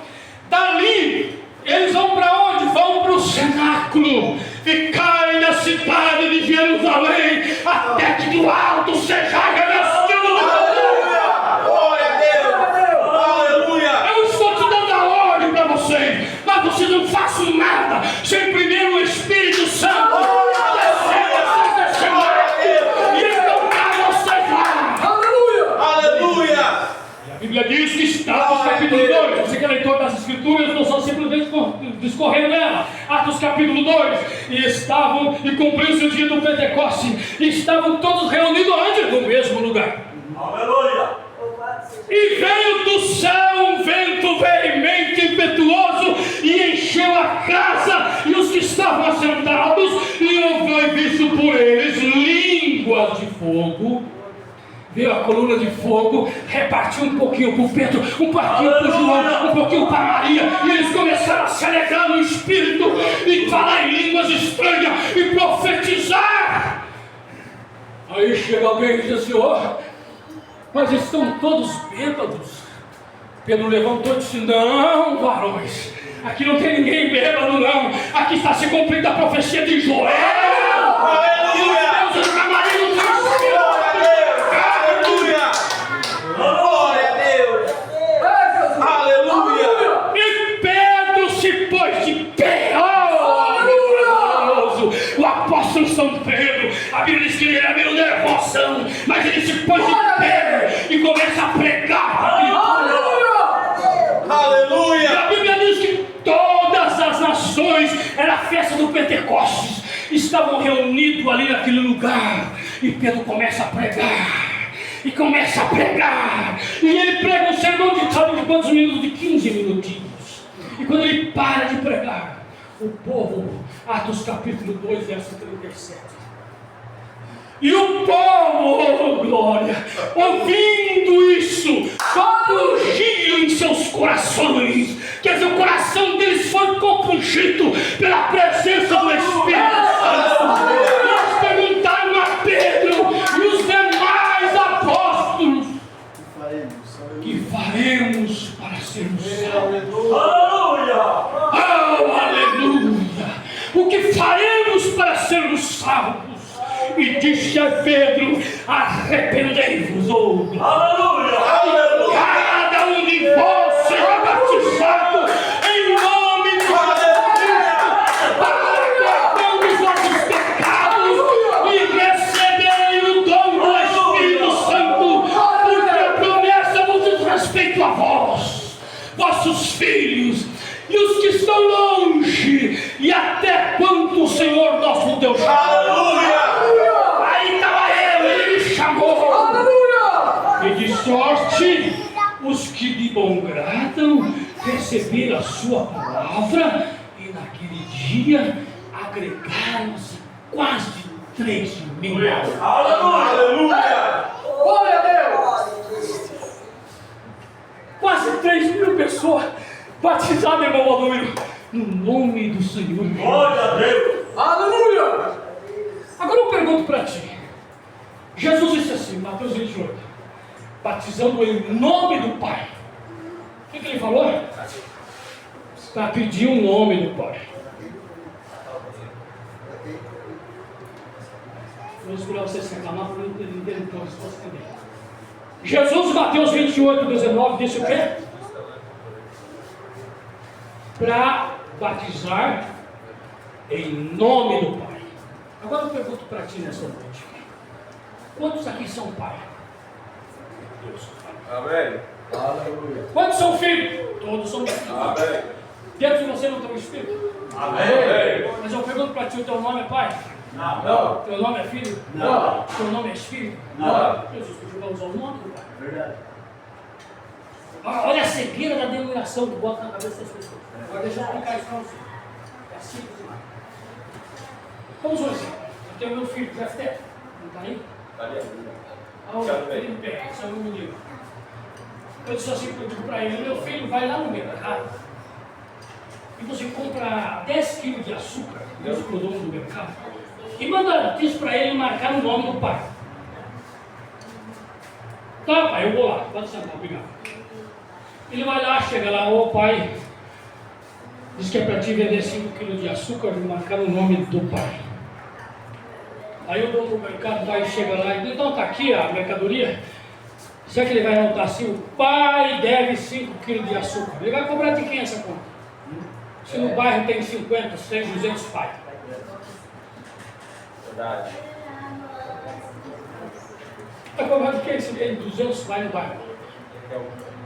Dali, eles vão para onde? Vão para o cenáculo. Ficarem na cidade de Jerusalém, até que do alto seja revestido. Glória a Deus! Aleluia! Eu estou te dando a ordem para vocês, mas vocês não façam nada sem primeiro o Espírito Santo descer e encontrar vocês lá. Aleluia! E a Bíblia diz que está no capítulo 2. Você que é leitor das Escrituras, não são simplesmente discorrendo nela, Atos capítulo 2, e cumpriu-se o dia do Pentecoste, e estavam todos reunidos onde? No mesmo lugar. Aleluia. E veio do céu um vento veemente, impetuoso, e encheu a casa, e os que estavam assentados, e foi visto por eles línguas de fogo. Veio a coluna de fogo, repartiu um pouquinho para o Pedro, um pouquinho para o João, um pouquinho para Maria, e eles começaram a se alegrar no Espírito, e falar em línguas estranhas, e profetizar. Aí chega alguém e diz assim: ó, mas estão todos bêbados. Pedro levantou e disse: não, varões, aqui não tem ninguém bêbado não, aqui está se cumprindo a profecia de Joel. Aleluia. E os deuses da Maria não têm Glória a Deus. Aleluia. E Pedro se pôs de pé. Oh, o apóstolo São Pedro, a Bíblia diz que ele era meio nervosão, mas ele se pôs de pé e começa a pregar. Aleluia. E a Bíblia diz que todas as nações, era a festa do Pentecostes, estavam reunidos ali naquele lugar. E Pedro começa a pregar. E começa a pregar. E ele prega um sermão de sabe de quantos minutos? De 15 minutinhos. E quando ele para de pregar, o povo, Atos capítulo 2, verso 37. E o povo, oh glória, ouvindo isso, compungiam em seus corações. Quer dizer, o coração deles foi compungido pela presença do Espírito Santo. Eles perguntaram a Pedro e os demais apóstolos: que faremos para sermos salvos? Aleluia. Oh, aleluia! O que faremos para sermos salvos? E disse a Pedro: arrependei-vos, oh glória! Aleluia. Cada um de vós seja batizado em nome de Jesus para perdão dos vossos pecados e receberem o dom do Espírito Santo, porque a promessa vos diz respeito a vós, vossos filhos e os que estão longe, e até quanto o Senhor nosso Deus chamou. Aleluia. Aí estava ele me chamou. E de sorte os que de bom grado receberam a sua palavra, e naquele dia agregaram-se quase 3.000. Aleluia. Glória a Deus! Quase 3.000 pessoas batizadas, irmão Valdomiro, no nome do Senhor. Glória a Deus. Aleluia! Agora eu pergunto para ti. Jesus disse assim, Mateus 28, batizando em nome do Pai. O que ele falou? Para pedir o nome do Pai. Vou escolher você se reclamar para não entender então a resposta também. Jesus, Mateus 28, 19, disse o quê? Para batizar em nome do Pai. Agora eu pergunto para ti nessa noite: quantos aqui são pai? Deus. Amém. Quantos são filhos? Todos são filhos. Amém. Dentro de você não tem um espírito? Amém. Mas eu pergunto para ti: o teu nome é pai? Não. Teu nome é filho? Não. Teu nome é espírito? Não. Jesus pediu para usar o nome do Pai. Verdade. Olha a cegueira da denominação que bota na cabeça das pessoas. Agora deixa eu explicar isso para você. É simples demais. Vamos um exemplo. Eu tenho meu filho, Jefté. Não está aí? Ah, o Felipe, esse é o meu menino. Eu disse assim para ele: meu filho, vai lá no mercado e você compra 10 quilos de açúcar, Deus que o dono do mercado, e manda isso para ele marcar o nome do pai. Tá, pai, eu vou lá. Pode sentar, obrigado. Ele vai lá, chega lá: ô pai, diz que é para ti vender 5 quilos de açúcar e marcar o nome do pai. Aí o dono do mercado vai e chega lá e diz: então tá aqui a mercadoria. Será que ele vai anotar assim: o pai deve 5 quilos de açúcar? Ele vai cobrar de quem essa conta? Se no bairro tem 50, 100, 200 pais. Verdade. Vai cobrar de quem se tem 200 pais no bairro?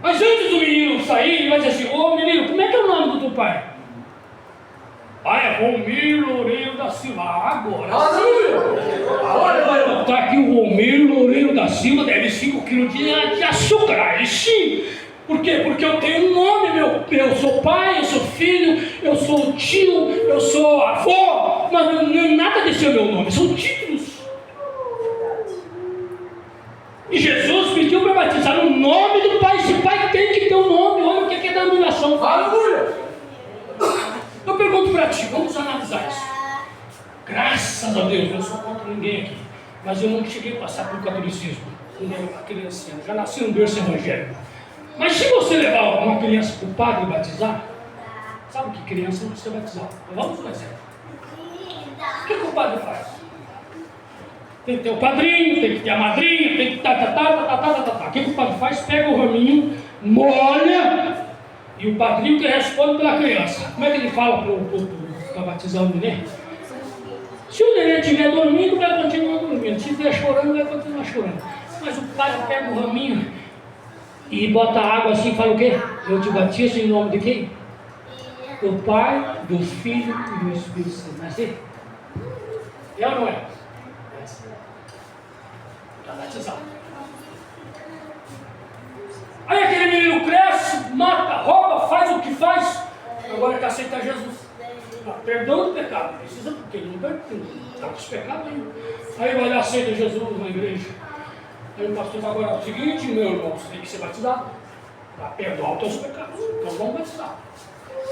Mas antes do menino sair, ele vai dizer assim: ô menino, como é que é o nome do teu pai? Ah, é Romir Loureiro da Silva. Agora Aleluia! tá aqui o Romir Loureiro da Silva, deve 5 quilos de açúcar. Aí sim. Por quê? Porque eu tenho um nome, eu sou pai, eu sou filho, eu sou tio, eu sou avô, mas nada desse é o meu nome, são títulos. E Jesus pediu para batizar no nome do Pai. Esse Pai tem que ter um nome. Olha o que é denominação. Aleluia! Eu pergunto para ti, vamos analisar isso. Graças a Deus, eu não sou contra ninguém aqui, mas eu não cheguei a passar pelo catolicismo. Quando eu era uma criancinha, já nasci num berço evangélico. Mas se você levar uma criança para o padre batizar, sabe que criança não precisa batizar? Vamos um exemplo. O que o padre faz? Tem que ter o padrinho, tem que ter a madrinha, tem que O que o padre faz? Pega o raminho, molha, e o padrinho que responde pela criança. Como é que ele fala para batizar o neném? Se o neném estiver dormindo, vai continuar dormindo. Se estiver chorando, vai continuar chorando. Mas o padre pega o raminho e bota água assim e fala o quê? Eu te batizo em nome de quem? Do Pai, do Filho e do Espírito Santo. Não é assim? É ou não é? Está batizado. Aí aquele menino cresce, mata, rouba, faz o que faz. Agora quer aceitar Jesus. Perdão do pecado. Precisa porque ele não está com os pecados ainda. Aí vai lá, aceita Jesus na igreja. Aí o pastor fala, agora é o seguinte, meu irmão, você tem que ser batizado para perdoar os teus pecados. Então vamos batizar.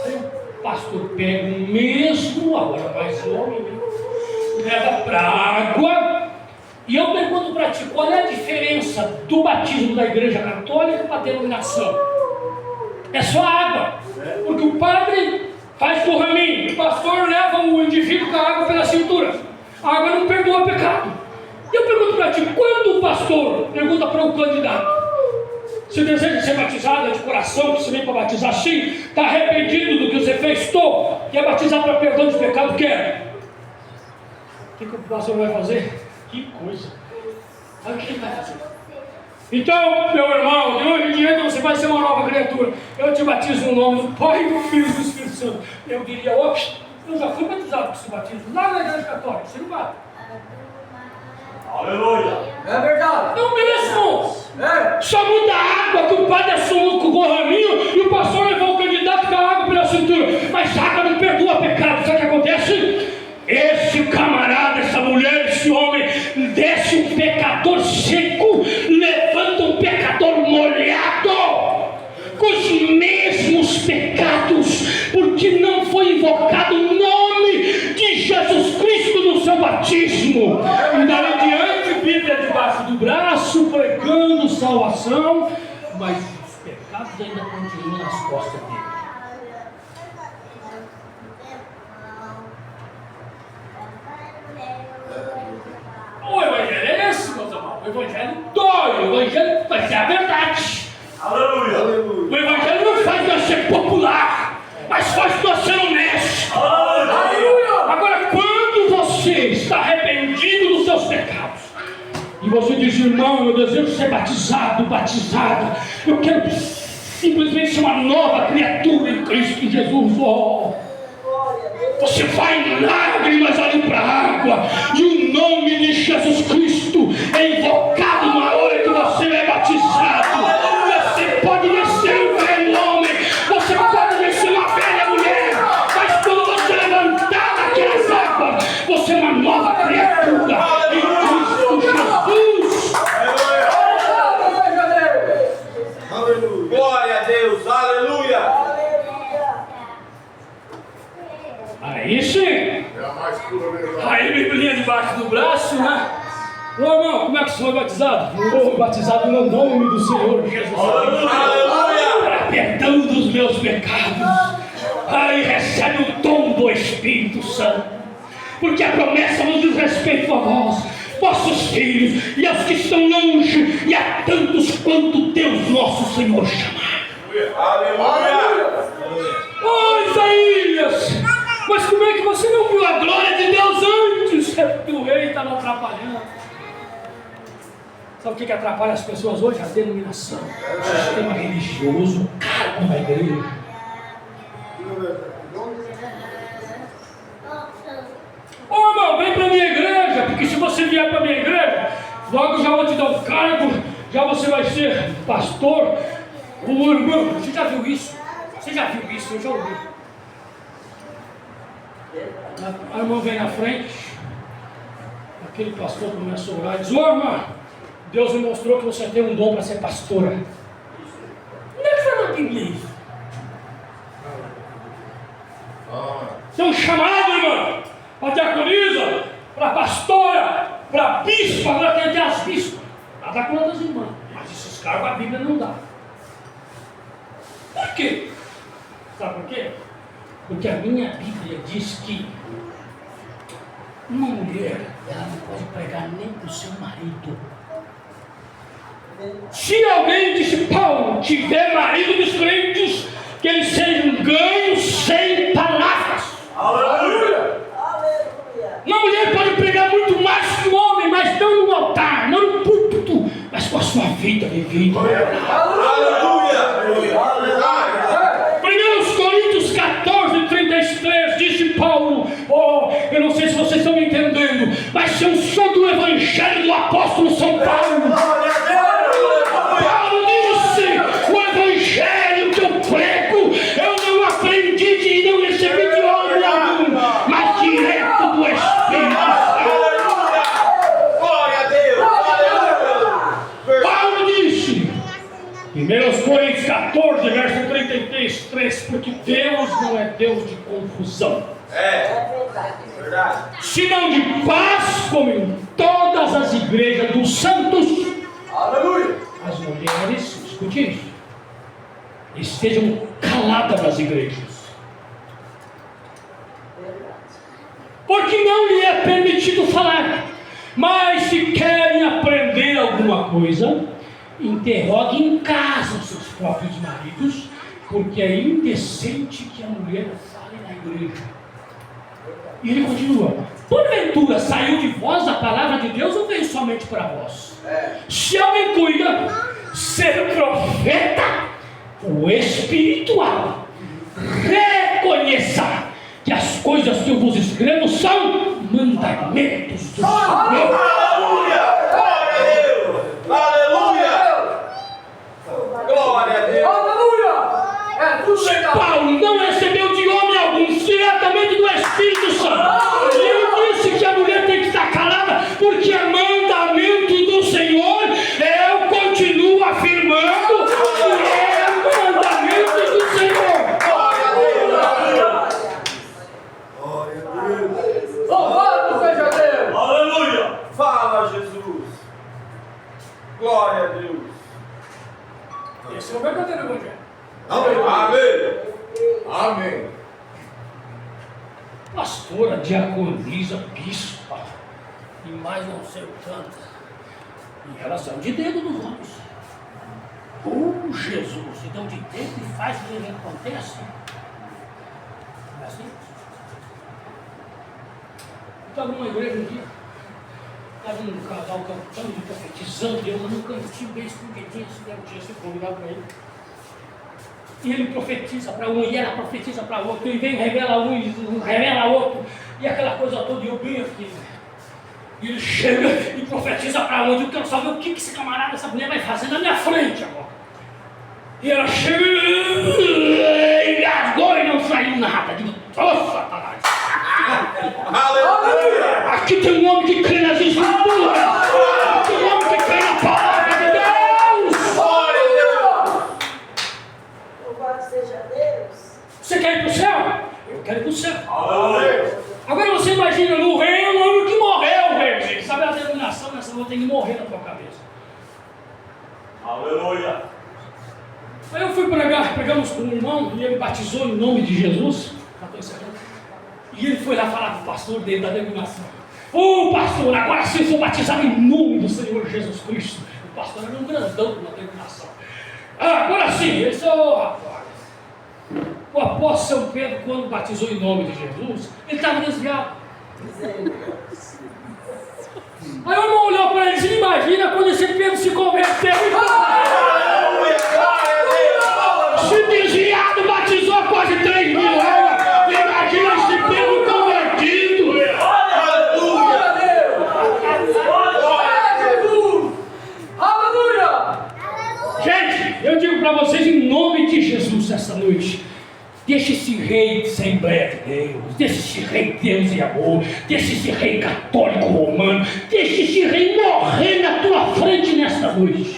Aí o pastor pega o mesmo, agora mais homem, leva para a água. E eu pergunto para ti, qual é a diferença do batismo da igreja católica para a denominação? É só água. Porque o padre faz com o raminho, o pastor leva o indivíduo com a água pela cintura. A água não perdoa o pecado. E eu pergunto para ti, quando o pastor pergunta para o candidato, se deseja ser batizado de coração, que você vem para batizar sim, está arrependido do que você fez, estou, quer batizar para perdão de pecado, quer. O que o pastor vai fazer? Que coisa! Olha o que ele vai fazer. Então, meu irmão, de hoje em diante você vai ser uma nova criatura. Eu te batizo no nome do Pai, do Filho e do Espírito Santo. Eu diria, oxe, eu já fui batizado com esse batismo lá na igreja católica, você não vai. Aleluia! É verdade! Não mesmo! É! Só muda a água que o padre assumiu com o raminho e o pastor levou o candidato com a água pela cintura. Mas a água não perdoa pecado. Sabe o que acontece? Esse camarada, essa mulher, esse homem, desce um pecador seco, levanta um pecador molhado, com os mesmos pecados, porque não foi invocado o nome de Jesus Cristo no seu batismo. E daí em diante, Bíblia debaixo do braço, pregando salvação, mas os pecados ainda continuam nas costas dele. O evangelho é esse, meus amados. O evangelho dói, o evangelho vai ser a verdade. Aleluia! O evangelho não faz nós ser popular, mas faz nós ser honesto. Aleluia! Agora, quando você está arrependido dos seus pecados, e você diz, irmão, eu desejo ser batizado, batizada, eu quero simplesmente ser uma nova criatura em Cristo Jesus. Você vai em lágrimas ali para a água, e o nome de Jesus Cristo é invocado na hora que você é batizado. Você pode descer um velho homem, você pode descer uma velha mulher, mas quando você levantar daquelas águas, você é uma nova criatura em Cristo Jesus. Aleluia! Glória a Deus! Aleluia! Aí sim, aí Bíblia debaixo do braço, né? Ô irmão, como é que você foi batizado? Fui batizado no nome do Senhor Jesus Cristo, para perdão dos meus pecados. Aí recebe o dom do Espírito Santo, porque a promessa nos diz respeito a vós, vossos filhos e aos que estão longe, e a tantos quanto Deus nosso Senhor chamar. Aleluia! Ô Isaías, mas como é que você não viu a glória de Deus antes? É porque o rei estava atrapalhando. Sabe o que atrapalha as pessoas hoje? A denominação, o sistema religioso, o cargo da igreja. logo já vou te dar um cargo, já você vai ser pastor. O irmão, você já viu isso? Você já viu isso? Eu já ouvi. A irmã vem na frente, aquele pastor começa a orar e diz: ô irmã, Deus me mostrou que você tem um dom para ser pastora. Onde é que está na Bíblia isso? Tem um chamado, irmã, para diaconisa, para pastora, para bispo, agora tem até as bispas. Ela dá conta das irmãs, mas esses cargos a Bíblia não dá. Por quê? Sabe por quê? Porque a minha Bíblia diz que uma mulher, ela não pode pregar nem para o seu marido. Se alguém, disse Paulo, tiver marido dos crentes, que eles sejam ganhos sem palavras. Aleluia! Uma mulher pode pregar muito mais que um homem, mas não no altar, não no púlpito, mas com a sua vida vivida. Aleluia! 1 Coríntios 14:33 disse Paulo: oh, eu não sei se vocês estão me entendendo, mas eu sou do Evangelho do Apóstolo São Paulo. Paulo disse: o Evangelho que eu prego, eu não aprendi e não recebi de homem algum, mas direto do Espírito Santo. Glória a Deus! Aleluia! Paulo disse, 1 Coríntios 14, verso 33, porque Deus não é Deus de confusão. Verdade. Senão de paz, como em todas as igrejas dos santos. Aleluia! As mulheres, escute isso, estejam caladas nas igrejas. Porque não lhe é permitido falar. Mas se querem aprender alguma coisa, interroguem em casa os seus próprios maridos, porque é indecente que a mulher fale na igreja. E ele continua: porventura saiu de vós a palavra de Deus ou veio somente para vós? Se alguém cuida ser profeta, o espiritual, reconheça que as coisas que eu vos escrevo são mandamentos do Senhor. Aleluia! Glória a Deus! Aleluia! Glória a Deus! Aleluia! Paulo não recebeu de homem algum, diretamente do Espírito Santo. E ele disse que a mulher tem que estar calada, porque é mandamento do Senhor. Eu continuo afirmando que é mandamento do Senhor. Louvado seja Deus! Aleluia! Fala, Jesus! Glória a Deus! Esse é o verdadeiro evangelho. Amém! Amém! Pastora, diaconisa, bispa e mais não sei o tanto, em relação de dedo dos homens. Oh, Jesus, então de dedo e faz o que acontece. Não é assim? Estava numa igreja um dia, estava um casal cantando e profetizando, e eu num cantinho bem escondidinho, assim, eu tinha sido convidado para ele. E ele profetiza para um, e ela profetiza para outro, e vem, revela um, e revela outro, e aquela coisa toda, e eu bem aqui. E ele chega e profetiza para onde? Eu quero saber o que esse camarada, essa mulher vai fazer na minha frente agora. E ela chega e rasgou e não saiu nada. Digo, ô Satanás! Aleluia! Aqui tem um homem que crê nas escrituras, tem um homem que crê na palavra de Deus. Glória a Deus! Louvado seja Deus. Você quer ir para o céu? Eu quero ir para o céu. Aleluia! Agora você imagina no reino, o homem que morreu, velho. Sabe a denominação nessa rua tem que morrer na tua cabeça. Aleluia! Aí eu fui pregar, pregamos com um irmão e ele batizou em nome de Jesus. E ele foi lá falar com o pastor dele da denominação. Ô pastor, agora sim eu sou batizado em nome do Senhor Jesus Cristo. O pastor era um grandão na denominação. Agora sim, ele disse, rapaz. O apóstolo São Pedro, quando batizou em nome de Jesus, ele estava desviado. Aí o irmão olhou para ele e disse, imagina quando esse Pedro se converteu. Aleluia! Glória a Deus! Se desviado, batizou quase 3 mil almas. Imagina esse Pedro convertido. Aleluia! Glória a Deus! rei de Assembleia de Deus, deixa esse rei Deus e amor, deixa esse rei católico romano, deixa esse rei morrer na tua frente nesta noite.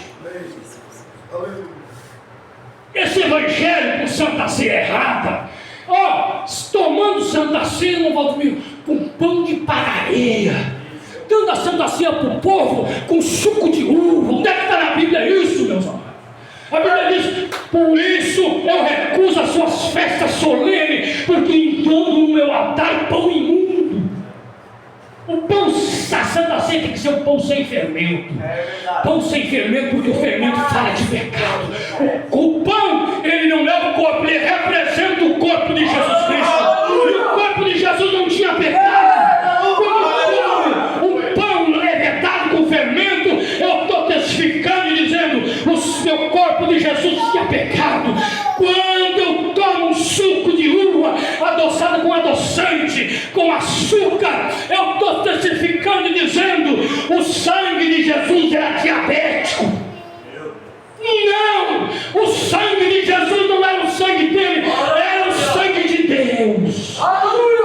Esse evangelho com Santa Ceia errada, tomando Santa Ceia no Valdomiro com pão de padaria, dando a Santa Ceia para o povo com suco de uva. Onde é que está na Bíblia isso, meus amados? A Bíblia diz: por isso eu recuso as suas festas solenes, porque entrando no meu altar pão imundo. O pão da Santa Ceia tem que ser um pão sem fermento. Pão sem fermento, porque o fermento fala de pecado. O pão, ele não é o corpo, ele representa o corpo de Jesus Cristo. E o corpo de Jesus não tinha pecado. Quando um pão levedado com fermento, eu estou testificando e dizendo: o meu corpo de Jesus tinha pecado. Quando eu tomo um suco de uva adoçado com adoçante, com açúcar, eu estou testificando e dizendo: o sangue de Jesus era diabético. Não! O sangue de Jesus não era o sangue dele, era o sangue de Deus.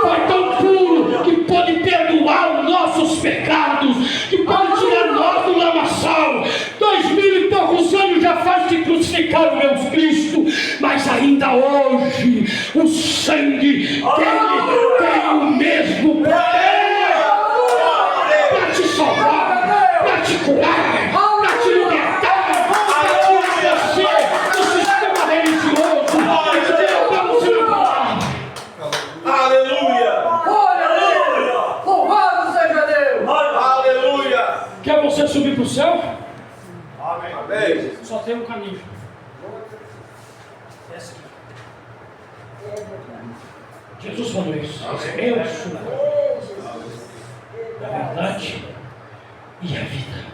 Foi tão puro que pode perdoar os nossos pecados, que pode tirar nós do lamaçal. 2000 e poucos anos já faz que crucificaram meu Cristo, mas ainda hoje o sangue dele tem o mesmo poder para te salvar, para te curar, para te libertar, para tirar você do sistema religioso. Vamos ir para lá. Aleluia! Louvado seja Deus! Aleluia! Quer você subir para o céu? Amém. Só tem um caminho. Esse aqui. Jesus falou isso. Eu sou a verdade e a vida.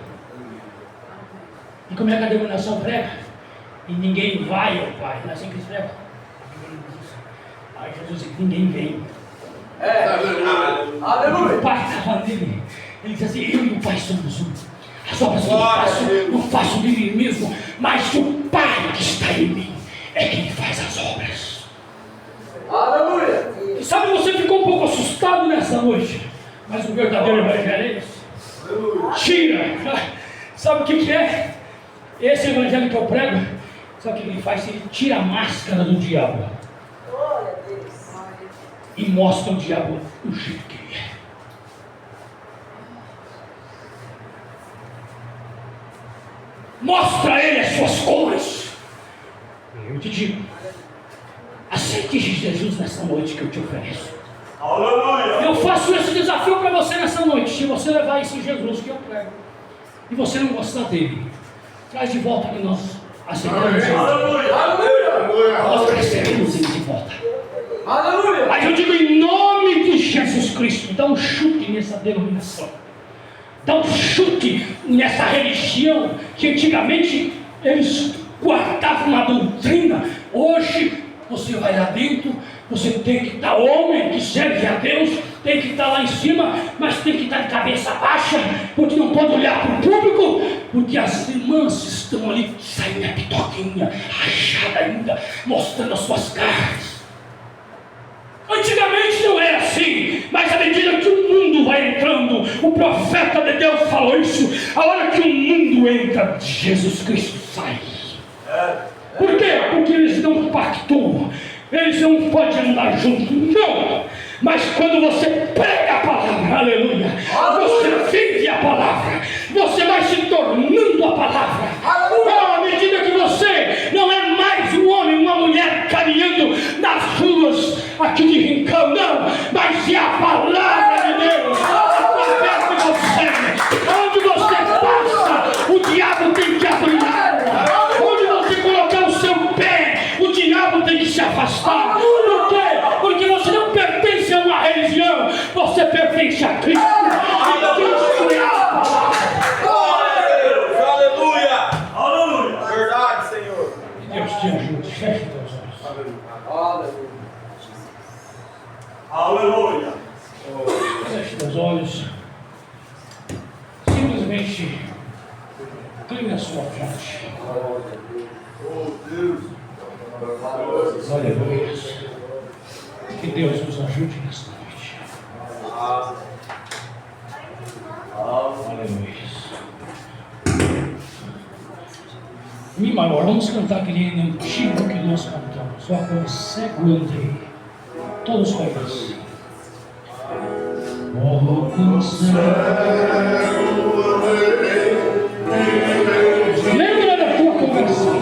E como é que a denominação prega? E ninguém vai ao Pai. Não é assim que eles pregam? Aí Jesus disse que ninguém vem. Aleluia! O Pai estava nele. Ele disse assim: eu e o Pai somos um. As obras que eu não faço de mim mesmo, mas o Pai que está em mim é quem faz as obras. Aleluia! E sabe, você ficou um pouco assustado nessa noite, mas o verdadeiro evangelho é esse. Tira! Sabe o que é? Esse evangelho que eu prego, sabe o que ele faz? Ele tira a máscara do diabo Glória a Deus. e mostra o diabo do jeito que ele é. Mostra a ele as suas cores. Eu te digo: aceite Jesus nessa noite que eu te ofereço. Aleluia! Eu faço esse desafio para você nessa noite. Se você levar esse Jesus que eu prego e você não gostar dele, traz de volta que nós aceitamos ele. Aleluia! Nós recebemos ele de volta. Aleluia! Mas eu digo em nome de Jesus Cristo: dá um chute nessa denominação. Dá um chute nessa religião que antigamente eles guardavam uma doutrina. Hoje você vai lá dentro, você tem que estar homem que serve a Deus, tem que estar lá em cima, mas tem que estar de cabeça baixa, porque não pode olhar para o público, porque as irmãs estão ali, saindo a pitoquinha, rachada ainda, mostrando as suas caras. Antigamente não era assim, mas à medida que o mundo vai entrando, o profeta de Deus falou isso: a hora que o mundo entra, Jesus Cristo sai. Por quê? Porque eles não pactuam, eles não podem andar juntos, não. Mas quando você prega a palavra, aleluia, você vive a palavra, você vai se tornando a palavra. À medida que você não é mais um homem, uma mulher caminhando nas ruas aqui de Rincão, não, mas é a palavra de Deus perto de você. Onde você passa, o diabo tem que abrir. Onde você colocar o seu pé, o diabo tem que se afastar. Por quê? Porque você não pertence a uma religião, você pertence a Cristo. E Cristo é a palavra. Aleluia! Aleluia! Verdade, Senhor. Que Deus te ajude. Feche teus olhos. Aleluia! Aleluia! Feche teus olhos. Simplesmente clime a sua fronte. Oh, Deus! Aleluia. Que Deus nos ajude nesta noite. Aleluia. Mi maior, vamos cantar aquele hino antigo que nós cantamos. Ó, como cego andei. Todos conhecem. Ó, como cego. Lembra da tua conversão.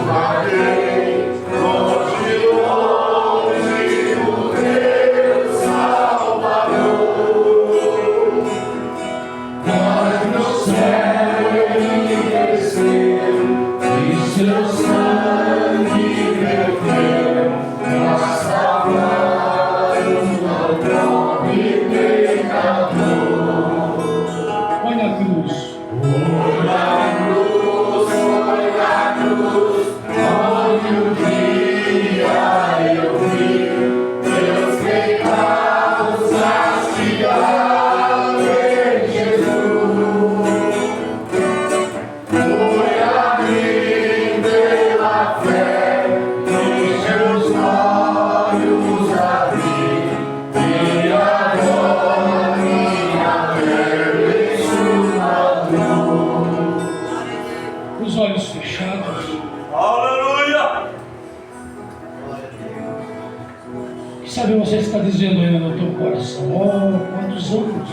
Você está dizendo ainda no teu coração: oh, quantos anos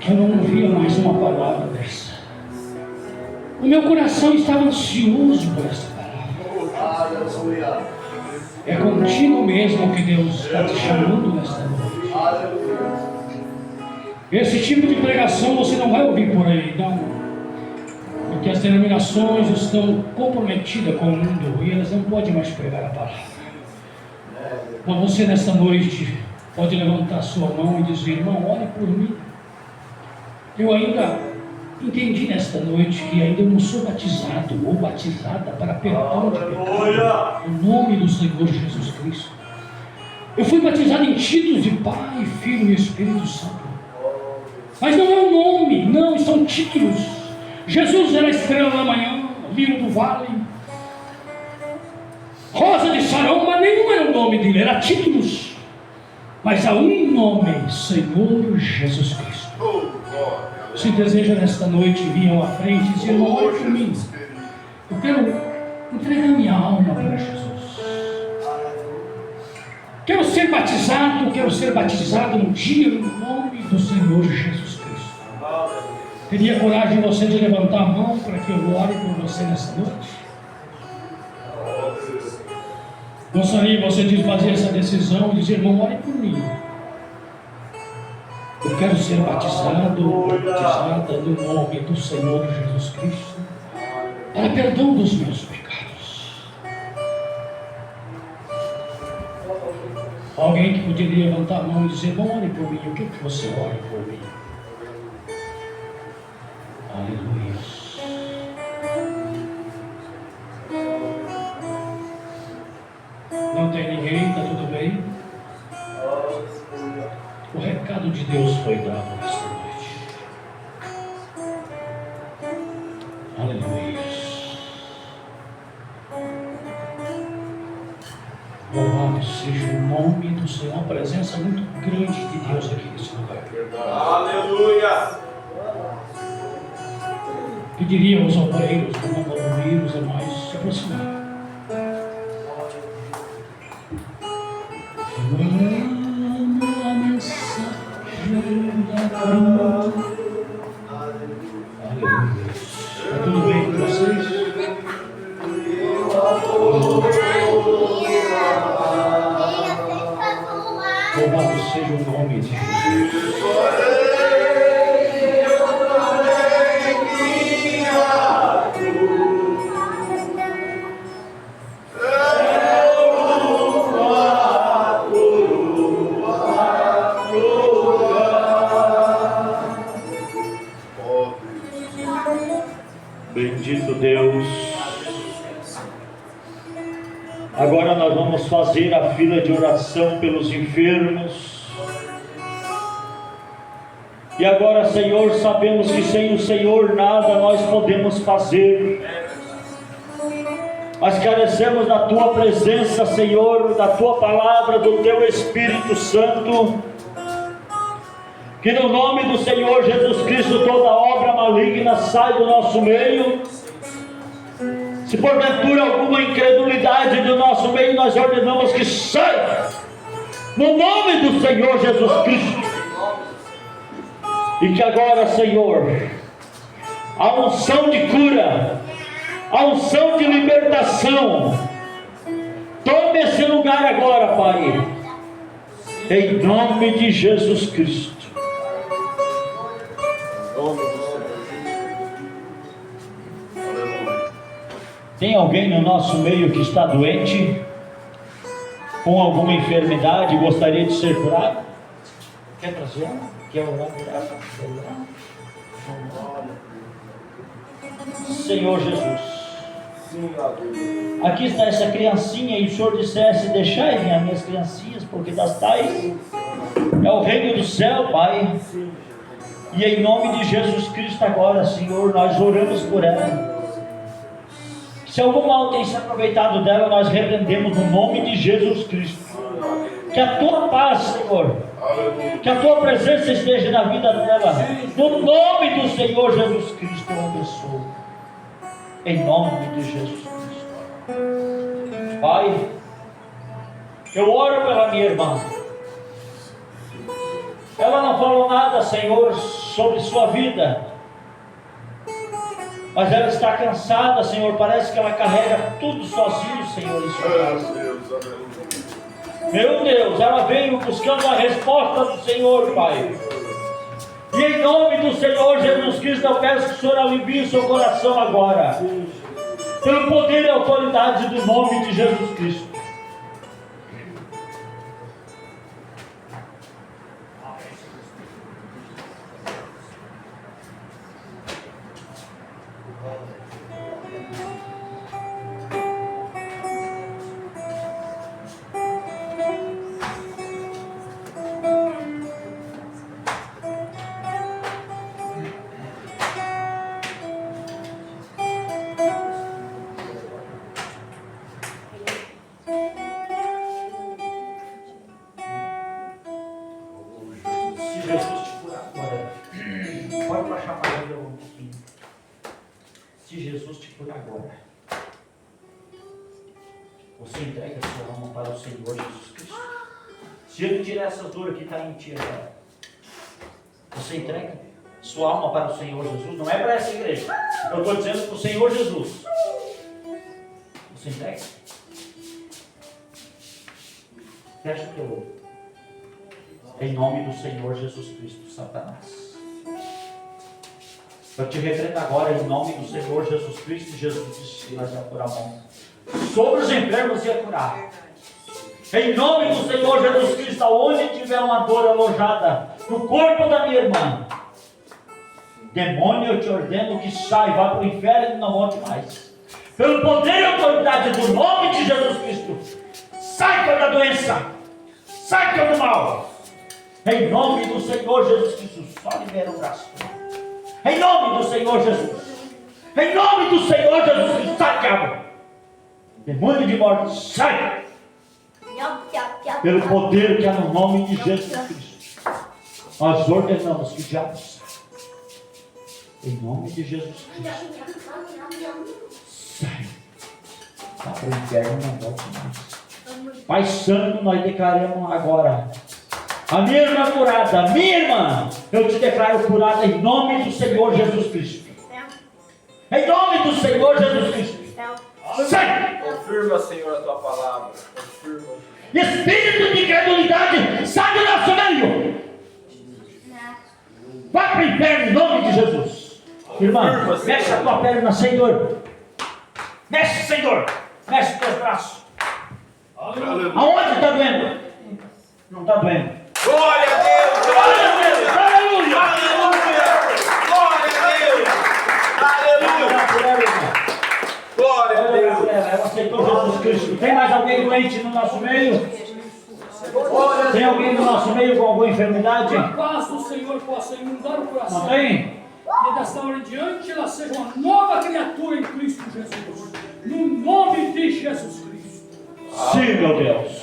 que eu não ouvia mais uma palavra dessa. O meu coração estava ansioso por essa palavra. É contigo mesmo que Deus está te chamando nesta noite. Esse tipo de pregação você não vai ouvir por aí, não. Porque as denominações estão comprometidas com o mundo e elas não podem mais pregar a palavra. Mas você nesta noite pode levantar sua mão e dizer: irmão, ore por mim. Eu ainda entendi nesta noite que ainda não sou batizado ou batizada para perdão de pecado, no nome do Senhor Jesus Cristo. Eu fui batizado em títulos de Pai, Filho e Espírito Santo. Mas não é o nome, não, são títulos. Jesus era a estrela da manhã, lírio do vale, Rosa de Sarão, mas nenhum era o nome dele, era títulos. Mas há um nome: Senhor Jesus Cristo. Se deseja nesta noite vir à frente e dizer: irmão, ore por mim. Eu quero entregar minha alma para Jesus. Quero ser batizado no dia no nome do Senhor Jesus Cristo. Teria coragem você de levantar a mão para que eu ore por você nesta noite? Gostaria você de fazer essa decisão e dizer: irmão, ore por mim. Eu quero ser batizada no nome do Senhor Jesus Cristo para perdão dos meus pecados. Alguém que poderia levantar a mão e dizer: irmão, ore por mim. Eu quero que você ore por mim. Aleluia. Não tem ninguém, está tudo bem? O recado de Deus foi dado nesta noite. Aleluia. Louvado seja o nome do Senhor. Uma presença muito grande de Deus aqui nesse lugar. Aleluia. Pediria aos obreiros, os demais, se aproximarem. A mensagem da cruz. Aleluia. Está tudo bem com vocês? Louvado seja o nome de Jesus. Bendito Deus. Agora nós vamos fazer a fila de oração pelos enfermos. E agora, Senhor, sabemos que sem o Senhor nada nós podemos fazer. Nós carecemos da Tua presença, Senhor, da Tua palavra, do Teu Espírito Santo. Que no nome do Senhor Jesus Cristo toda obra maligna sai do nosso meio. Se porventura alguma incredulidade do nosso meio, nós ordenamos que saia no nome do Senhor Jesus Cristo. E que agora, Senhor, a unção de cura, a unção de libertação, tome esse lugar agora, Pai, em nome de Jesus Cristo. Tem alguém no nosso meio que está doente, com alguma enfermidade, gostaria de ser curado? Quer trazer? Quer orar por ela? Senhor Jesus, aqui está essa criancinha, e o Senhor dissesse: deixai vir as minhas criancinhas, porque das tais é o reino do céu, Pai. E em nome de Jesus Cristo agora, Senhor, nós oramos por ela. Se algum mal tem se aproveitado dela, nós repreendemos no nome de Jesus Cristo. Que a Tua paz, Senhor, que a Tua presença esteja na vida dela, no nome do Senhor Jesus Cristo, eu abençoo. Em nome de Jesus Cristo. Pai, eu oro pela minha irmã. Ela não falou nada, Senhor, sobre sua vida, mas ela está cansada, Senhor. Parece que ela carrega tudo sozinho, Senhor, em sua casa. Meu Deus, ela veio buscando a resposta do Senhor, Pai. E em nome do Senhor Jesus Cristo, eu peço que o Senhor alivie o seu coração agora, pelo poder e autoridade do nome de Jesus Cristo. Se Jesus te curar agora, você entrega a sua alma para o Senhor Jesus Cristo. Se Ele tirar essa dor que está em ti agora, você entrega sua alma para o Senhor Jesus. Não é para essa igreja, eu estou dizendo para o Senhor Jesus. Você entrega? Fecha o teu olho. Em nome do Senhor Jesus Cristo, Satanás, eu te repreendo agora em nome do Senhor Jesus Cristo. Jesus disse que nós ia pôr a mão sobre os enfermos e ia curar. Em nome do Senhor Jesus Cristo, aonde tiver uma dor alojada no corpo da minha irmã, demônio, eu te ordeno que saia, vá para o inferno e não volte mais. Pelo poder e autoridade do nome de Jesus Cristo, sai toda doença, sai todo mal. Em nome do Senhor Jesus Cristo, só libera o braço. Em nome do Senhor Jesus. Em nome do Senhor Jesus Cristo. Sai, diabo. Demônio de morte, sai. Pelo poder que há no nome de Jesus Cristo, nós ordenamos que o diabo saia. Em nome de Jesus Cristo. Sai. Vai para o inferno e não volte mais. Pai Santo, nós declaramos agora a minha irmã curada, a minha irmã, eu te declaro curada em nome do Senhor Jesus Cristo. Em nome do Senhor Jesus Cristo. Sai! Confirma, Senhor, a tua palavra. Confirma. Espírito de incredulidade, sai do nosso meio. Vá para o inferno em nome de Jesus. Irmã, mexe a tua perna, Senhor. Mexe, Senhor. Mexe os teus braços. Aonde está doendo? Não está doendo. Glória a Deus! Glória a Deus! Aleluia! Aleluia! Glória a Deus! Aleluia! Glória a Deus! Ela aceitou Jesus Cristo. Tem mais alguém doente no nosso meio? Tem alguém no nosso meio com alguma enfermidade? Que a paz do Senhor possa inundar o coração. Não tem? E desta hora em diante ela seja uma nova criatura em Cristo Jesus. No nome de Jesus Cristo. Sim, meu Deus.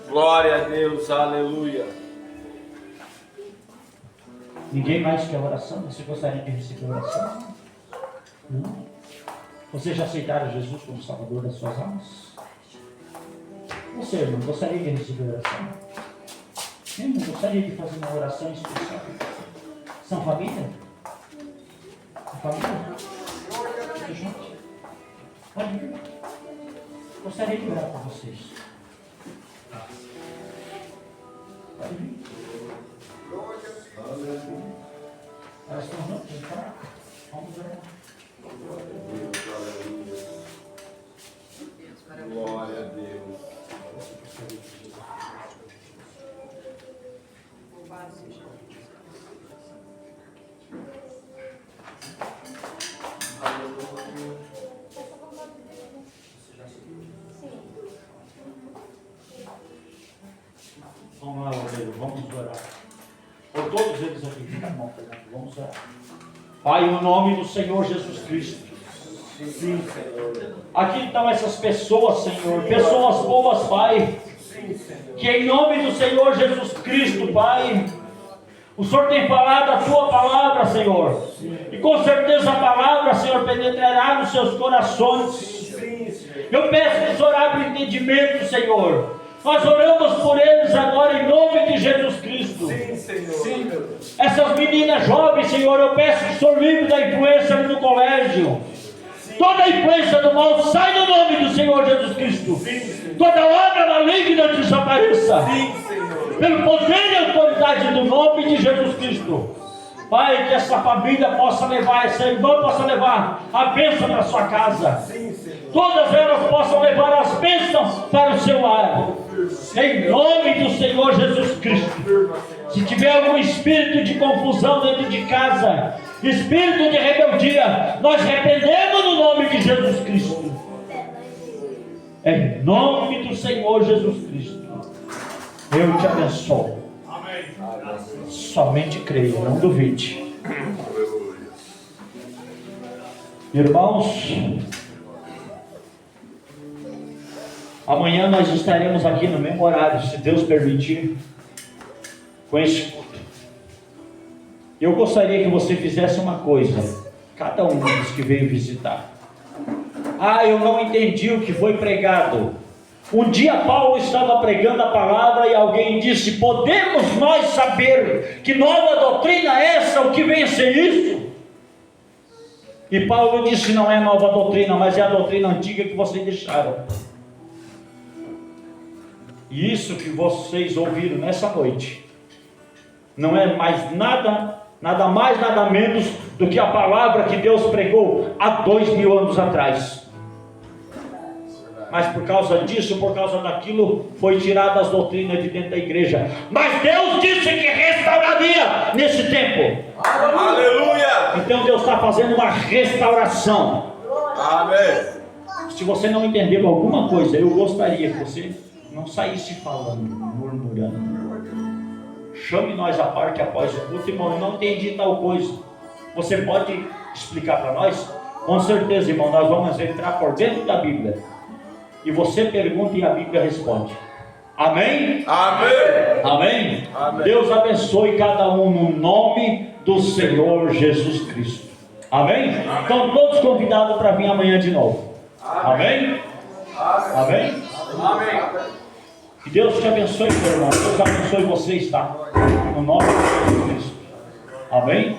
Glória a Deus, aleluia. Ninguém mais quer oração? Você gostaria de receber oração? Não? Você já aceitaram Jesus como Salvador das suas almas? Você, irmão, gostaria de receber oração? Irmão, gostaria de fazer uma oração especial? São família? Família? Tudo junto? Pode vir. Gostaria de orar por vocês. Pode vir. Elas estão juntas, então? Vamos orar. Glória a Deus. Vamos lá, Rodrigo, vamos orar. Por todos eles aqui, fica a mão, Fernando, vamos orar. Pai, no nome do Senhor Jesus Cristo. Sim, Senhor. Aqui estão essas pessoas, Senhor, pessoas boas, Pai. Que em nome do Senhor Jesus Cristo, Pai, o Senhor tem falado a Tua palavra, Senhor. E com certeza a palavra, Senhor, penetrará nos seus corações. Eu peço que o Senhor abra o entendimento, Senhor. Nós oramos por eles agora em nome de Jesus Cristo. Sim, Senhor. Sim, meu Deus. Essas meninas jovens, Senhor, eu peço que o Senhor livre da influência ali no colégio. Toda a influência do mal sai no nome do Senhor Jesus Cristo. Sim, toda obra maligna desapareça. Sim, Senhor. Pelo poder e autoridade do nome de Jesus Cristo. Pai, que essa família possa levar, essa irmã possa levar a bênção para a sua casa. Sim, Senhor. Todas elas possam levar as bênçãos para o seu lar. Em nome do Senhor Jesus Cristo. Se tiver algum espírito de confusão dentro de casa, espírito de rebeldia, nós repreendemos no nome de Jesus Cristo. Em nome do Senhor Jesus Cristo. Eu te abençoo. Amém. Somente creia, não duvide. Irmãos, amanhã nós estaremos aqui no mesmo horário, se Deus permitir, com esse culto. Eu gostaria que você fizesse uma coisa, cada um dos que veio visitar. Eu não entendi o que foi pregado. Um dia Paulo estava pregando a palavra e alguém disse: podemos nós saber que nova doutrina é essa, o que vem a ser isso? E Paulo disse: não é nova doutrina, mas é a doutrina antiga que vocês deixaram. E isso que vocês ouviram nessa noite não é mais nada mais, nada menos do que a palavra que Deus pregou há 2000 anos atrás. Mas por causa disso, por causa daquilo, foi tirada as doutrinas de dentro da igreja. Mas Deus disse que restauraria nesse tempo. Aleluia! Então Deus está fazendo uma restauração. Amém. Se você não entendeu alguma coisa, eu gostaria que você não saísse falando, murmurando. Chame nós à parte após o culto, irmão. Eu não entendi tal coisa. Você pode explicar para nós? Com certeza, irmão. Nós vamos entrar por dentro da Bíblia. E você pergunta e a Bíblia responde. Amém? Amém. Amém? Amém. Deus abençoe cada um no nome do Senhor Jesus Cristo. Amém? Estão todos convidados para vir amanhã de novo. Amém? Amém? Amém. Que Deus te abençoe, meu irmão. Deus abençoe vocês, tá? No nome de Jesus Cristo. Amém?